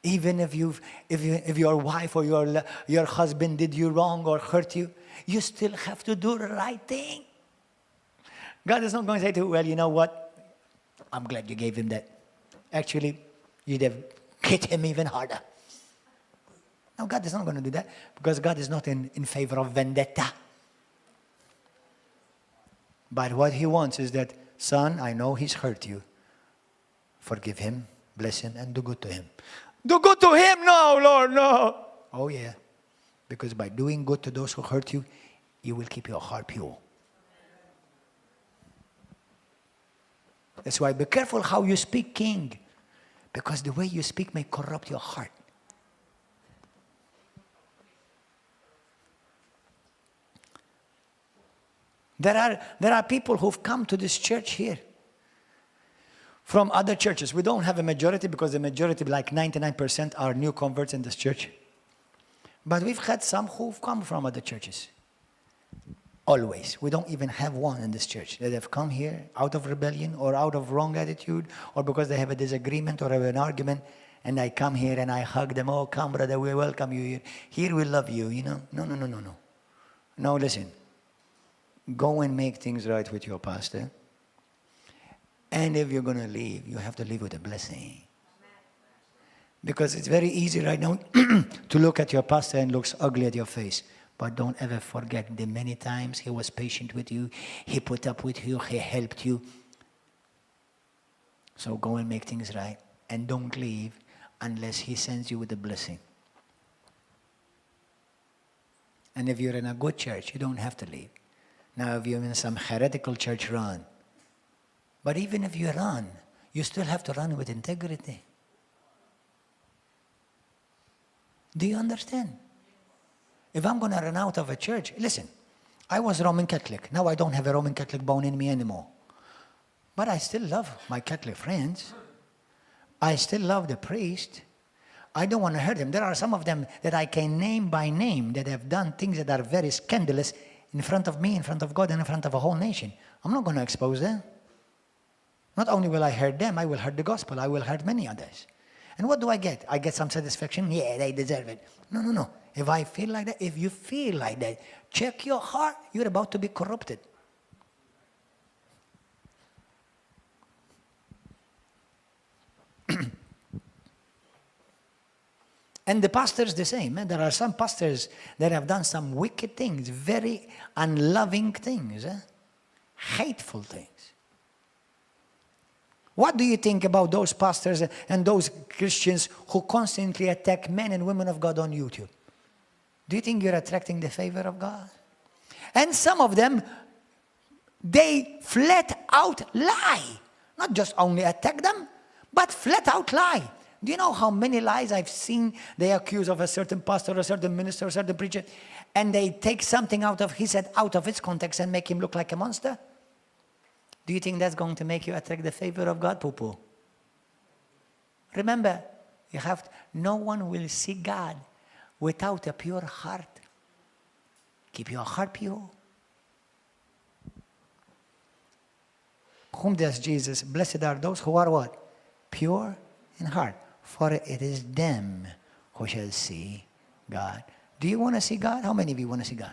Even if your wife or your husband did you wrong or hurt you, you still have to do the right thing. God is not going to say to you, well, you know what? I'm glad you gave him that. Actually, you'd have hit him even harder. No, God is not going to do that because God is not in favor of vendetta. But what He wants is that, son, I know he's hurt you. Forgive him, bless him, and do good to him. Do good to him? No, Lord, no. Oh, yeah. Because by doing good to those who hurt you, you will keep your heart pure. That's why be careful how you speak, King. Because the way you speak may corrupt your heart. There are people who've come to this church here from other churches. We don't have a majority because the majority, like 99%, are new converts in this church. But we've had some who've come from other churches. Always. We don't even have one in this church that have come here out of rebellion or out of wrong attitude or because they have a disagreement or have an argument and I come here and I hug them. Oh, come, brother, we welcome you here. Here we love you, you know. No. No, listen. Go and make things right with your pastor. And if you're going to leave, you have to leave with a blessing. Because it's very easy right now to look at your pastor and looks ugly at your face. But don't ever forget the many times he was patient with you, he put up with you, he helped you. So go and make things right. And don't leave unless he sends you with a blessing. And if you're in a good church, you don't have to leave. Now, if you're in some heretical church, run. But even if you run, you still have to run with integrity. Do you understand? If I'm going to run out of a church, listen, I was Roman Catholic. Now I don't have a Roman Catholic bone in me anymore. But I still love my Catholic friends. I still love the priest. I don't want to hurt them. There are some of them that I can name by name that have done things that are very scandalous in front of me, in front of God, and in front of a whole nation. I'm not going to expose them. Not only will I hurt them, I will hurt the gospel. I will hurt many others. And what do I get? I get some satisfaction. Yeah, they deserve it. No. If I feel like that, if you feel like that, check your heart. You're about to be corrupted. And the pastors the same. There are some pastors that have done some wicked things, very unloving things, hateful things. What do you think about those pastors and those Christians who constantly attack men and women of God on YouTube? Do you think you're attracting the favor of God? And some of them, they flat out lie. Not just only attack them, but flat out lie. Do you know how many lies I've seen they accuse of a certain pastor, a certain minister, a certain preacher, and they take something out of its context and make him look like a monster? Do you think that's going to make you attract the favor of God, poo-poo? Remember, no one will see God without a pure heart. Keep your heart pure. Whom does Jesus? Blessed are those who are what? Pure in heart. For it is them who shall see God. Do you want to see God? How many of you want to see God?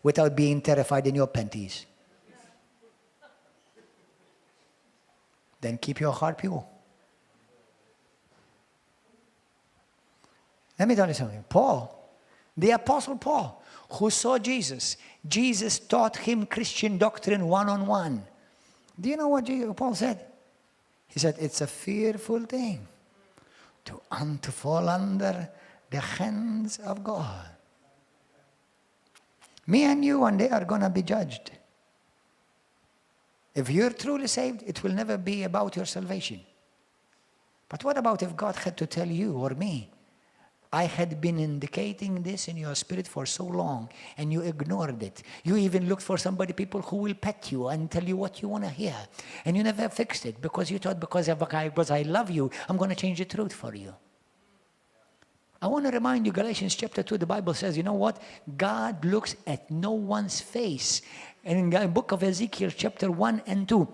Without being terrified in your panties. Then keep your heart pure. Let me tell you something. Paul, the Apostle Paul, who saw Jesus, Jesus taught him Christian doctrine one-on-one. Do you know what Paul said? He said, it's a fearful thing to fall under the hands of God. Me and you one day are going to be judged. If you're truly saved, it will never be about your salvation. But what about if God had to tell you or me, I had been indicating this in your spirit for so long, and you ignored it. You even looked for people who will pet you and tell you what you want to hear. And you never fixed it because you thought because I love you, I'm going to change the truth for you. I want to remind you, Galatians chapter 2, the Bible says, you know what? God looks at no one's face. And in the book of Ezekiel chapter 1 and 2,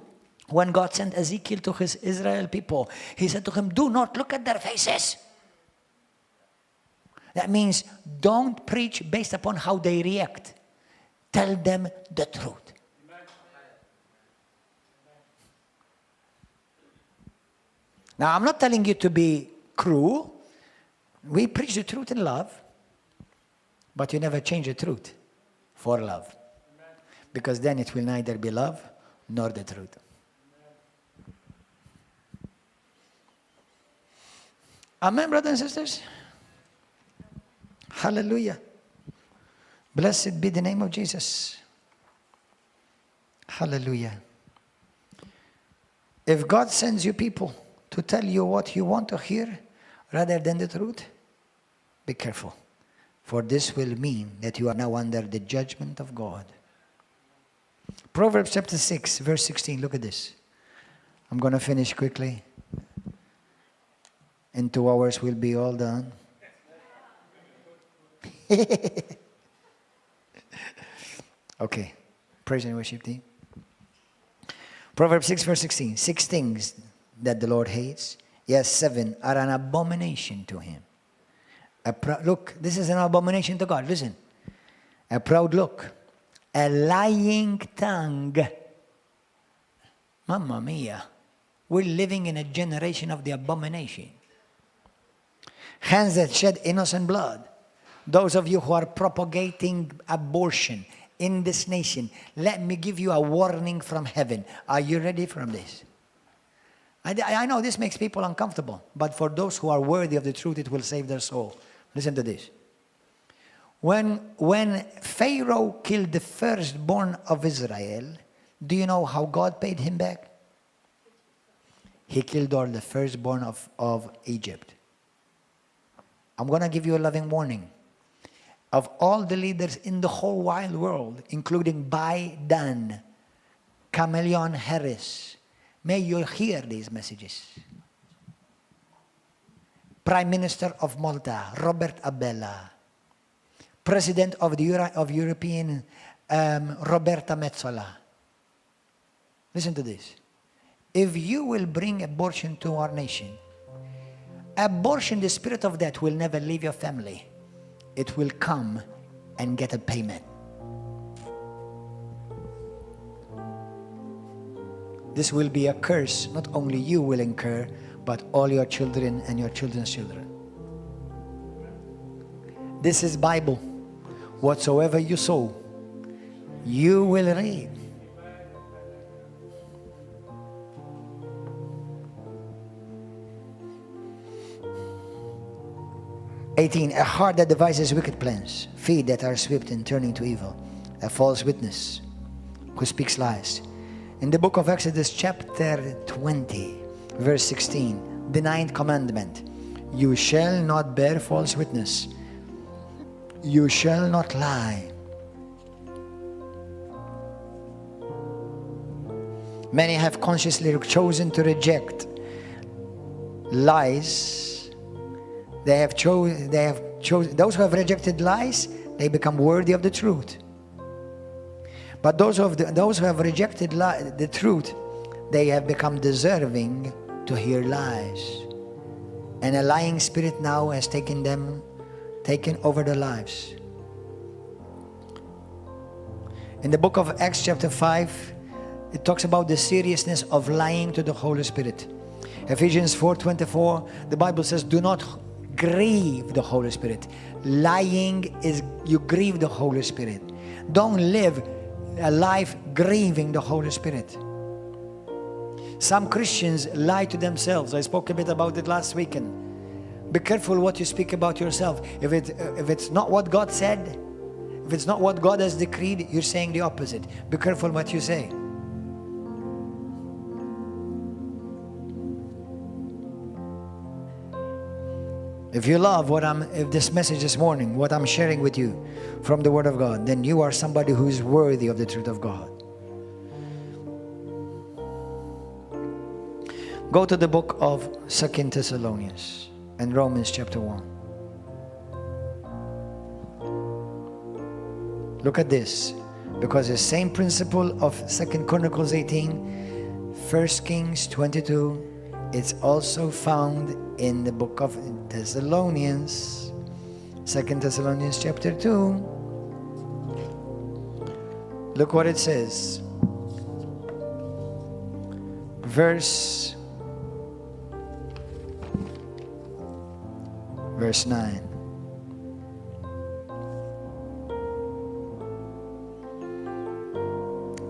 when God sent Ezekiel to his Israel people, he said to him, do not look at their faces. That means don't preach based upon how they react. Tell them the truth. Now, I'm not telling you to be cruel. We preach the truth in love, but you never change the truth for love. Because then it will neither be love nor the truth. Amen, brothers and sisters? Hallelujah. Blessed be the name of Jesus. Hallelujah. If God sends you people to tell you what you want to hear rather than the truth, be careful. For this will mean that you are now under the judgment of God. Proverbs chapter 6, verse 16. Look at this. I'm going to finish quickly. In 2 hours we'll be all done. Okay. Praise and worship team. Proverbs 6 verse 16. 6 things that the Lord hates, yes, 7 are an abomination to him. Look, this is an abomination to God. Listen. A proud look. A lying tongue. Mamma mia. We're living in a generation of the abomination. Hands that shed innocent blood. Those of you who are propagating abortion in this nation, let me give you a warning from heaven. Are you ready for this? I know this makes people uncomfortable, but for those who are worthy of the truth, it will save their soul. Listen to this. When Pharaoh killed the firstborn of Israel, do you know how God paid him back? He killed all the firstborn of Egypt. I'm going to give you a loving warning. Of all the leaders in the whole wide world, including Biden, Kamala Harris, may you hear these messages. Prime Minister of Malta, Robert Abela. President of the European, Roberta Metsola. Listen to this. If you will bring abortion to our nation, abortion, the spirit of death, will never leave your family. It will come and get a payment. This will be a curse not only you will incur, but all your children and your children's children. This is Bible. Whatsoever you sow, you will reap. A heart that devises wicked plans, feet that are swift in turning to evil, a false witness who speaks lies. In the book of Exodus chapter 20, verse 16, the 9th commandment, you shall not bear false witness. You shall not lie. Many have consciously chosen to reject lies. Those who have rejected lies, they become worthy of the truth. But those who have rejected the truth, they have become deserving to hear lies. And a lying spirit now has taken over their lives. In the book of Acts chapter 5, it talks about the seriousness of lying to the Holy Spirit. Ephesians 4:24, the Bible says, do not grieve the Holy Spirit. Lying is you grieve the Holy Spirit. Don't live a life grieving the Holy Spirit. Some Christians lie to themselves. I spoke a bit about it last weekend. Be careful what you speak about yourself. If it's not what God said, if it's not what God has decreed, you're saying the opposite. Be careful what you say. If you love if this message this morning, what I'm sharing with you from the Word of God, then you are somebody who is worthy of the truth of God. Go to the book of 2 Thessalonians and Romans chapter 1. Look at this, because the same principle of 2 Chronicles 18, 1 Kings 22, it's also found in the book of Thessalonians, 2 Thessalonians chapter 2. Look what it says. Verse 9.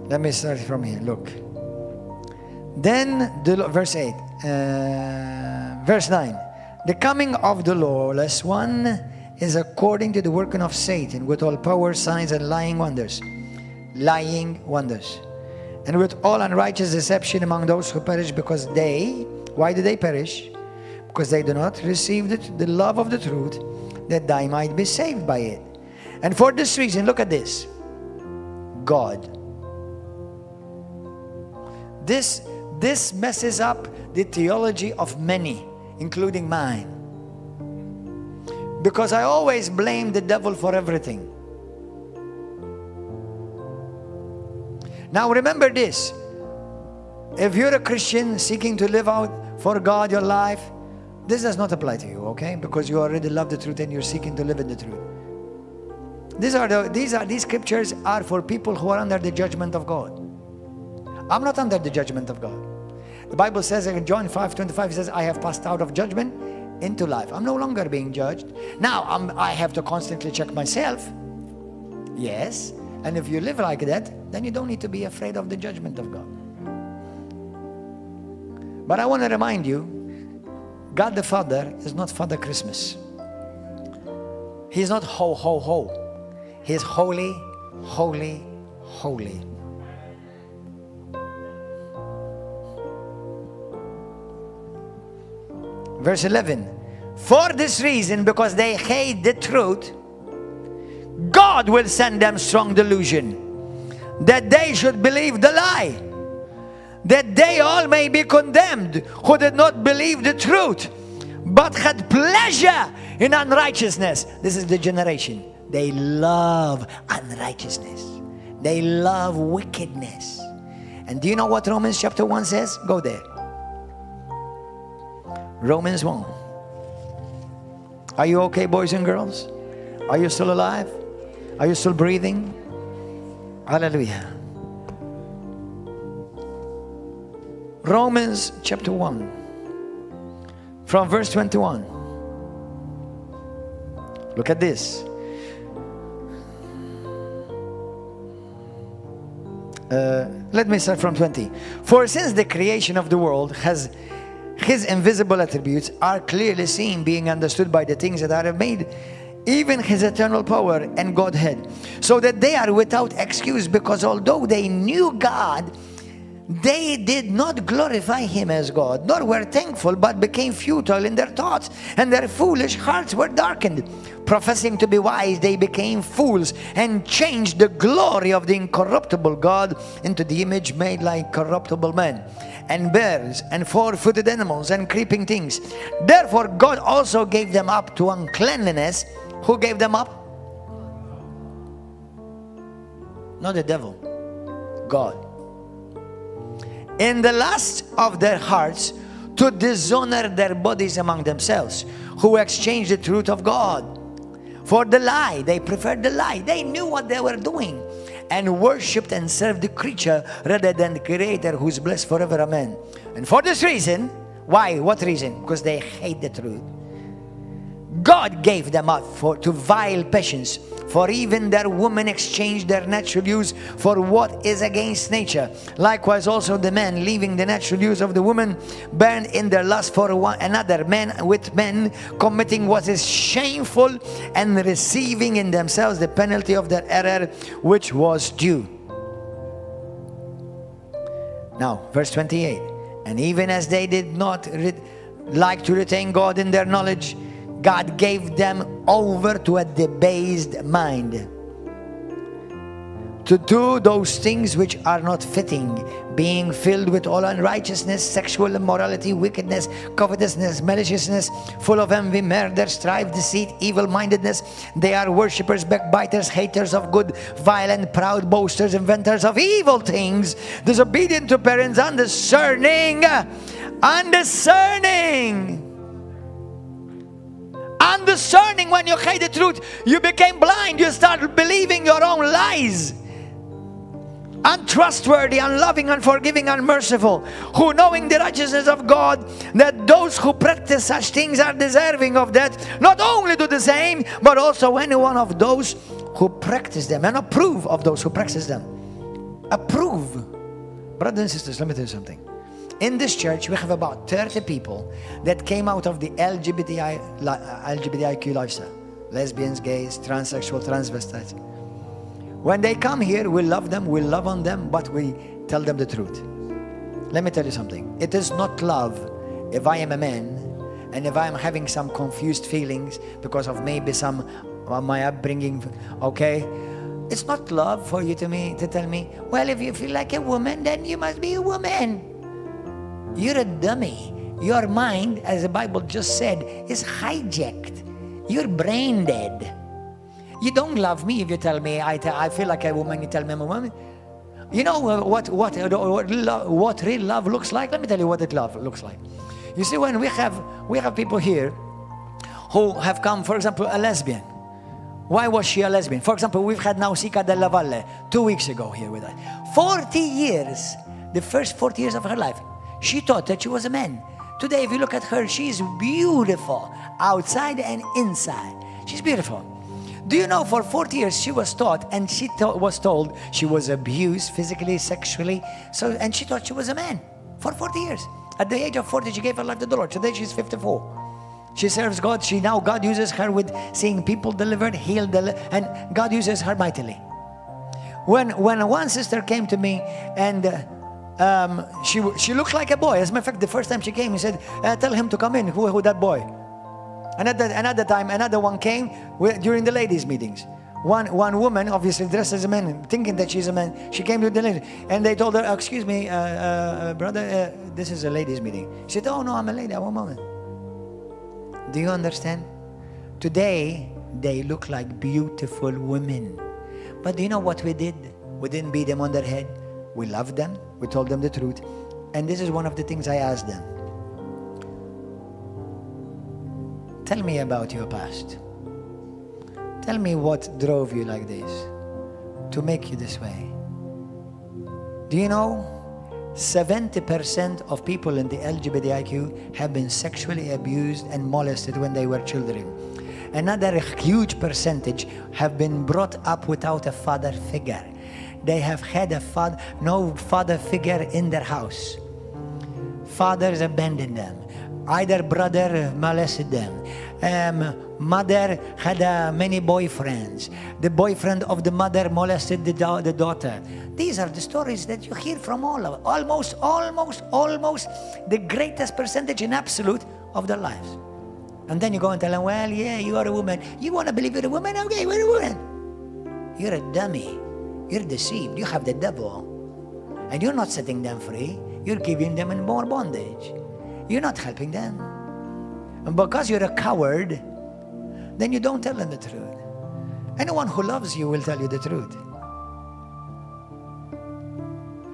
Let me start from here. Look. Then, verse 8. Verse 9. The coming of the lawless one is according to the working of Satan, with all power, signs, and lying wonders. Lying wonders. And with all unrighteous deception among those who perish, because why do they perish? Because they do not receive the love of the truth, that they might be saved by it. And for this reason, look at this. God. This messes up the theology of many, including mine. Because I always blame the devil for everything. Now remember this. If you're a Christian seeking to live out for God your life, this does not apply to you, okay? Because you already love the truth and you're seeking to live in the truth. These scriptures are for people who are under the judgment of God. I'm not under the judgment of God. The Bible says in John 5:25, it says, I have passed out of judgment into life. I'm no longer being judged. Now, I have to constantly check myself. Yes. And if you live like that, then you don't need to be afraid of the judgment of God. But I want to remind you, God the Father is not Father Christmas. He's not ho, ho, ho. He's holy, holy, holy. Verse 11. For this reason, because they hate the truth, God will send them strong delusion, that they should believe the lie, that they all may be condemned who did not believe the truth, but had pleasure in unrighteousness. This is the generation. They love unrighteousness. They love wickedness. And do you know what Romans chapter 1 says? Go there. Romans 1. Are you okay, boys and girls? Are you still alive? Are you still breathing? Hallelujah. Romans chapter 1. From verse 21. Look at this. Let me start from 20. For since the creation of the world has His invisible attributes are clearly seen, being understood by the things that are made, even His eternal power and Godhead, so that they are without excuse, because although they knew God, they did not glorify Him as God, nor were thankful, but became futile in their thoughts, and their foolish hearts were darkened. Professing to be wise, they became fools, and changed the glory of the incorruptible God into the image made like corruptible men, and birds, and four-footed animals, and creeping things. Therefore God also gave them up to uncleanliness. Who gave them up? Not the devil. God. In the lust of their hearts, to dishonor their bodies among themselves, who exchanged the truth of God for the lie. They preferred the lie. They knew what they were doing, and worshipped and served the creature rather than the Creator, who is blessed forever. Amen. And for this reason, why? What reason? Because they hate the truth. God gave them up to vile passions, for even their women exchanged their natural use for what is against nature. Likewise also the men, leaving the natural use of the woman, burned in their lust for one another, men with men, committing what is shameful, and receiving in themselves the penalty of their error, which was due. Now, verse 28. And even as they did not like to retain God in their knowledge, God gave them over to a debased mind, to do those things which are not fitting, being filled with all unrighteousness, sexual immorality, wickedness, covetousness, maliciousness, full of envy, murder, strife, deceit, evil-mindedness. They are worshippers, backbiters, haters of good, violent, proud, boasters, inventors of evil things, disobedient to parents, undiscerning. Undiscerning. When you hate the truth, you became blind. You start believing your own lies. Untrustworthy, unloving, unforgiving, unmerciful, who, knowing the righteousness of God, that those who practice such things are deserving of death, not only do the same, but also any one of those who practice them, and approve of those who practice them. Approve. Brothers and sisters, let me tell you something. In this church, we have about 30 people that came out of the LGBTIQ lifestyle. Lesbians, gays, transsexual, transvestites. When they come here, we love them, we love on them, but we tell them the truth. Let me tell you something. It is not love if I am a man and if I am having some confused feelings because of maybe some of my upbringing, okay? It's not love for you to tell me, well, if you feel like a woman, then you must be a woman. You're a dummy. Your mind, as the Bible just said, is hijacked. You're brain dead. You don't love me if you tell me I feel like a woman, you tell me I'm a woman. You know what real love looks like? Let me tell you what love looks like. You see, when we have people here who have come, for example, a lesbian. Why was she a lesbian? For example, we've had now Sica della Valle 2 weeks ago here with us. 40 years, the first 40 years of her life, she thought that she was a man. Today, if you look at her, she's beautiful, outside and inside. She's beautiful. Do you know, for 40 years she was taught, and she was told she was abused physically, sexually, and she thought she was a man for 40 years. At the age of 40, she gave her life to the Lord. Today she's 54. She serves God. God uses her with seeing people delivered, healed, and God uses her mightily. When one sister came to me, and she looked like a boy. As a matter of fact, the first time she came, he said, tell him to come in. Who that boy? Another time, another one came during the ladies' meetings. One woman, obviously dressed as a man, thinking that she's a man, she came to the lady, and they told her, excuse me, brother, this is a ladies' meeting. She said, oh no, I'm a lady, I'm a woman. Do you understand? Today, they look like beautiful women. But do you know what we did? We didn't beat them on their head. We loved them. We told them the truth. And this is one of the things I asked them. Tell me about your past. Tell me what drove you like this, to make you this way. Do you know 70% of people in the LGBTIQ have been sexually abused and molested when they were children. Another huge percentage have been brought up without a father figure. They have had no father figure in their house. Fathers abandoned them. Either brother molested them. Mother had many boyfriends. The boyfriend of the mother molested the daughter. These are the stories that you hear from almost the greatest percentage in absolute of their lives. And then you go and tell them, well, yeah, you are a woman. You want to believe you're a woman? Okay, you're a woman. You're a dummy. You're deceived. You have the devil. And you're not setting them free. You're giving them in more bondage. You're not helping them. And because you're a coward, then you don't tell them the truth. Anyone who loves you will tell you the truth.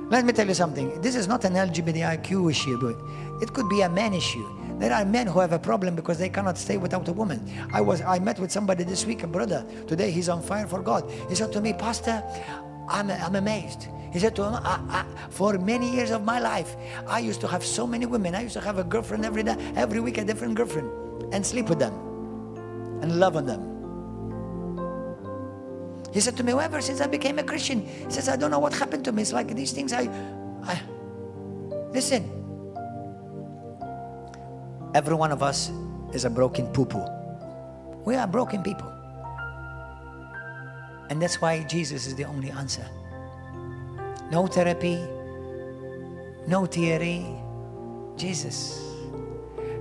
Let me tell you something. This is not an LGBTIQ issue, but it could be a man issue. There are men who have a problem because they cannot stay without a woman. I met with somebody this week, a brother. Today he's on fire for God. He said to me, Pastor, I'm amazed. He said to him, for many years of my life, I used to have so many women. I used to have a girlfriend every day, every week a different girlfriend, and sleep with them and love on them. He said to me, well, ever since I became a Christian, he says, I don't know what happened to me. It's like these things listen. Every one of us is a broken poo-poo. We are broken people. And that's why Jesus is the only answer. No therapy, no theory, Jesus.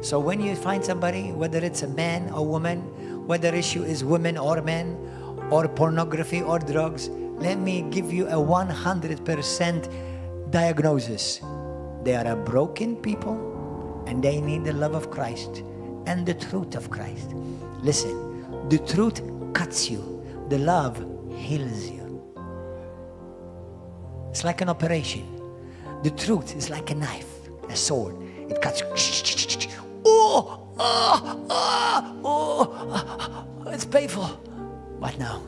So when you find somebody, whether it's a man or woman, whether issue is women or men, or pornography or drugs, let me give you a 100% diagnosis. They are a broken people and they need the love of Christ and the truth of Christ. Listen, the truth cuts you. The love heals you. It's like an operation. The truth is like a knife, a sword. It cuts. It's painful. But now,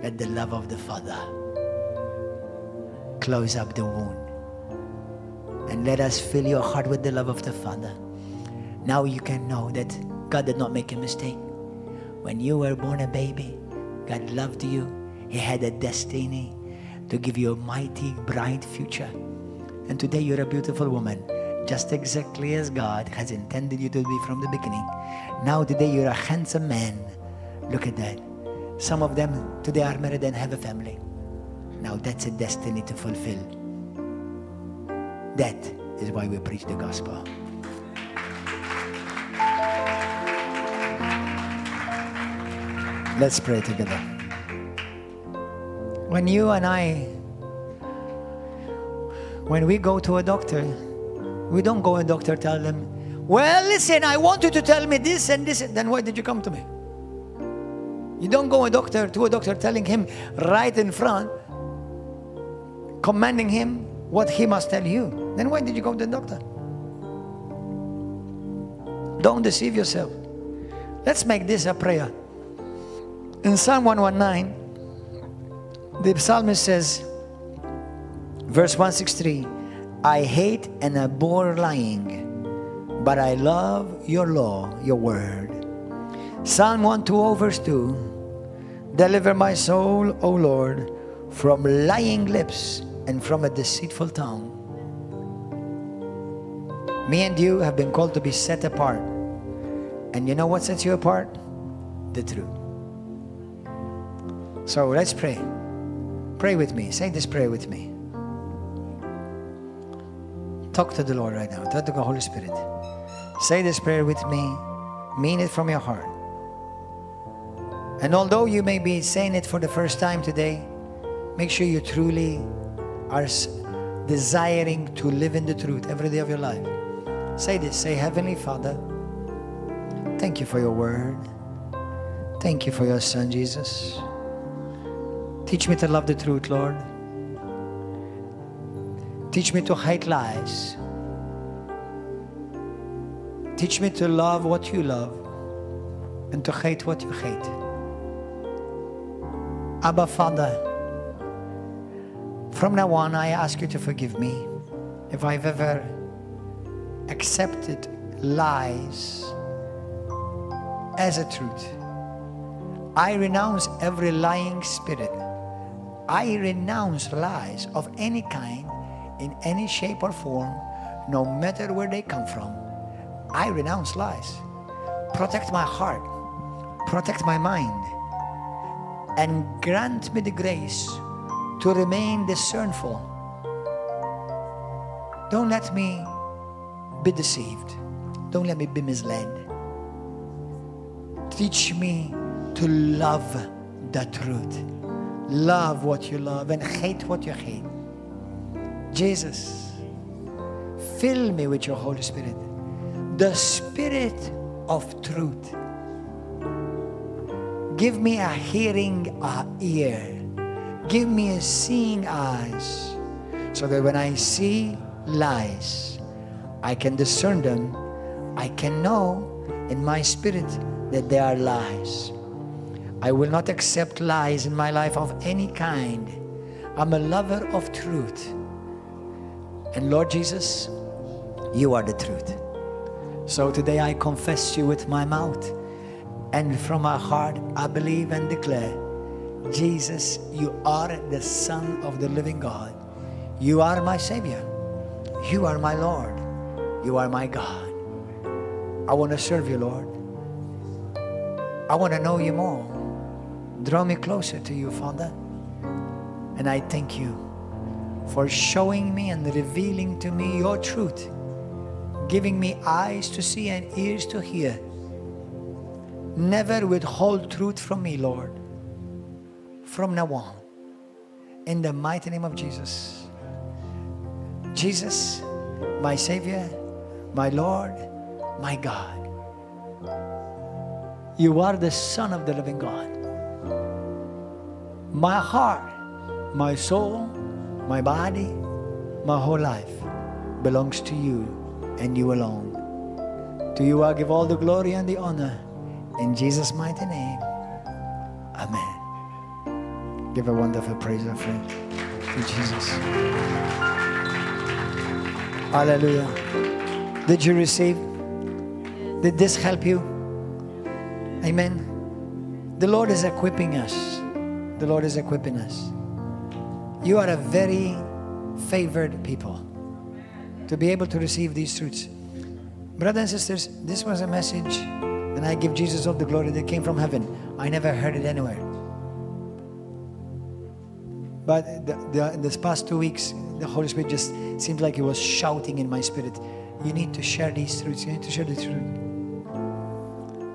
let the love of the Father close up the wound. And let us fill your heart with the love of the Father. Now you can know that God did not make a mistake. When you were born a baby, God loved you. He had a destiny to give you a mighty, bright future. And today you're a beautiful woman, just exactly as God has intended you to be from the beginning. Now today you're a handsome man. Look at that. Some of them today are married and have a family. Now that's a destiny to fulfill. That is why we preach the gospel. Let's pray together. When you and I, when we go to a doctor, we don't go to a doctor, tell them, well, listen, I want you to tell me this and this. Then why did you come to me? You don't go to a doctor telling him right in front, commanding him what he must tell you. Then why did you go to the doctor? Don't deceive yourself. Let's make this a prayer. In Psalm 119, the psalmist says, verse 163, I hate and abhor lying, but I love your law, your word. Psalm 120, verse 2, deliver my soul, O Lord, from lying lips and from a deceitful tongue. Me and you have been called to be set apart. And you know what sets you apart? The truth. So let's pray. Pray with me. Say this prayer with me. Talk to the Lord right now. Talk to the Holy Spirit. Say this prayer with me. Mean it from your heart. And although you may be saying it for the first time today, make sure you truly are desiring to live in the truth every day of your life. Say this. Say, Heavenly Father, thank you for your word. Thank you for your Son, Jesus. Teach me to love the truth, Lord. Teach me to hate lies. Teach me to love what you love and to hate what you hate. Abba, Father, from now on, I ask you to forgive me if I've ever accepted lies as a truth. I renounce every lying spirit. I renounce lies of any kind, in any shape or form, no matter where they come from. I renounce lies. Protect my heart, protect my mind, and grant me the grace to remain discernful. Don't let me be deceived. Don't let me be misled. Teach me to love the truth. Love what you love and hate what you hate. Jesus, fill me with your Holy Spirit, the Spirit of truth. Give me a hearing ear. Give me a seeing eyes, so that when I see lies, I can discern them. I can know in my spirit that they are lies. I will not accept lies in my life of any kind. I'm a lover of truth. And Lord Jesus, you are the truth. So today I confess you with my mouth, and from my heart I believe and declare, Jesus, you are the Son of the living God. You are my Savior. You are my Lord. You are my God. I want to serve you, Lord. I want to know you more. Draw me closer to you, Father. And I thank you for showing me and revealing to me your truth giving me eyes to see and ears to hear. Never withhold truth from me, Lord, from now on. In the mighty name of Jesus. Jesus, my Savior, my Lord, my God. You are the Son of the living God. My heart, my soul, my body, my whole life belongs to you and you alone. To you I give all the glory and the honor. In Jesus' mighty name. Amen. Give a wonderful praise offering to Jesus. Hallelujah. Did you receive? Did this help you? Amen. The Lord is equipping us. The Lord is equipping us. You are a very favored people to be able to receive these truths. Brothers and sisters, this was a message, and I give Jesus all the glory that came from heaven. I never heard it anywhere. But this past 2 weeks, the Holy Spirit just seems like He was shouting in my spirit. You need to share these truths. You need to share the truth.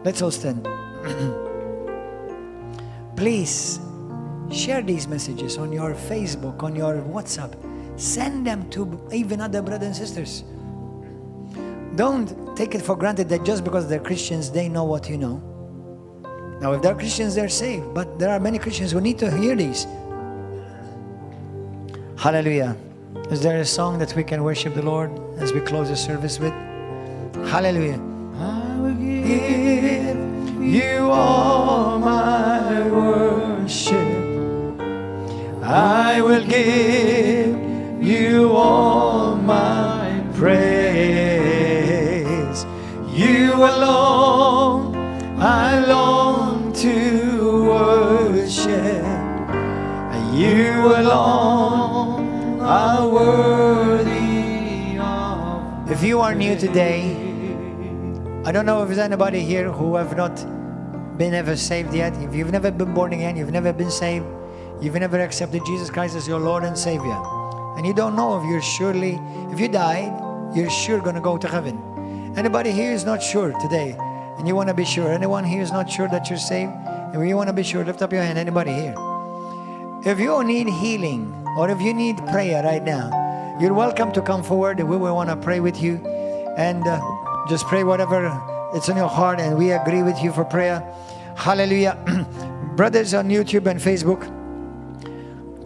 Let's all stand. Please share these messages on your Facebook, on your WhatsApp. Send them to even other brothers and sisters. Don't take it for granted that just because they're Christians, they know what you know. Now, if they're Christians, they're saved. But there are many Christians who need to hear these. Hallelujah. Is there a song that we can worship the Lord as we close the service with? Hallelujah. I will give you all my worship. I will give you all my praise. You alone I long to worship. You alone are worthy of. If you are new today, I don't know if there's anybody here who have not been ever saved yet. If you've never been born again, you've never been saved, you've never accepted Jesus Christ as your Lord and Savior, and you don't know if you're surely, if you died, you're sure going to go to heaven. Anybody here is not sure today, and you want to be sure? Anyone here is not sure that you're saved, and you want to be sure? Lift up your hand. Anybody here? If you need healing, or if you need prayer right now, you're welcome to come forward, and we will want to pray with you, and just pray whatever it's in your heart, and we agree with you for prayer. Hallelujah. Brothers on YouTube and Facebook,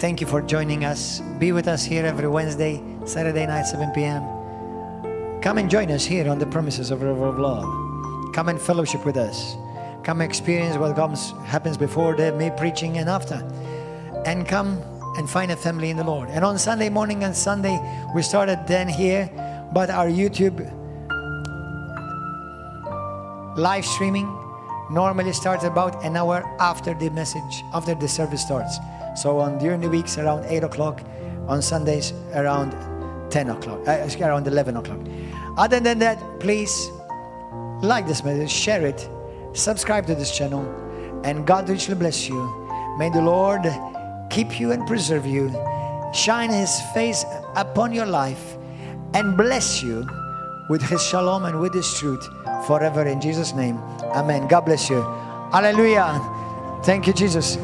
thank you for joining us. Be with us here every Wednesday, Saturday night, 7 p.m. Come and join us here on the premises of River of Love. Come and fellowship with us. Come experience what happens before me preaching and after. And come and find a family in the Lord. And on Sunday morning and Sunday, we started then here, but our YouTube live streaming normally starts about an hour after the message, after the service starts. So during the weeks around 8 o'clock, on Sundays around 10 o'clock, around 11 o'clock. Other than that, please like this message, share it, subscribe to this channel, and God richly bless you. May the Lord keep you and preserve you, shine His face upon your life, and bless you with His shalom and with His truth forever in Jesus' name. Amen. God bless you. Hallelujah. Thank you, Jesus.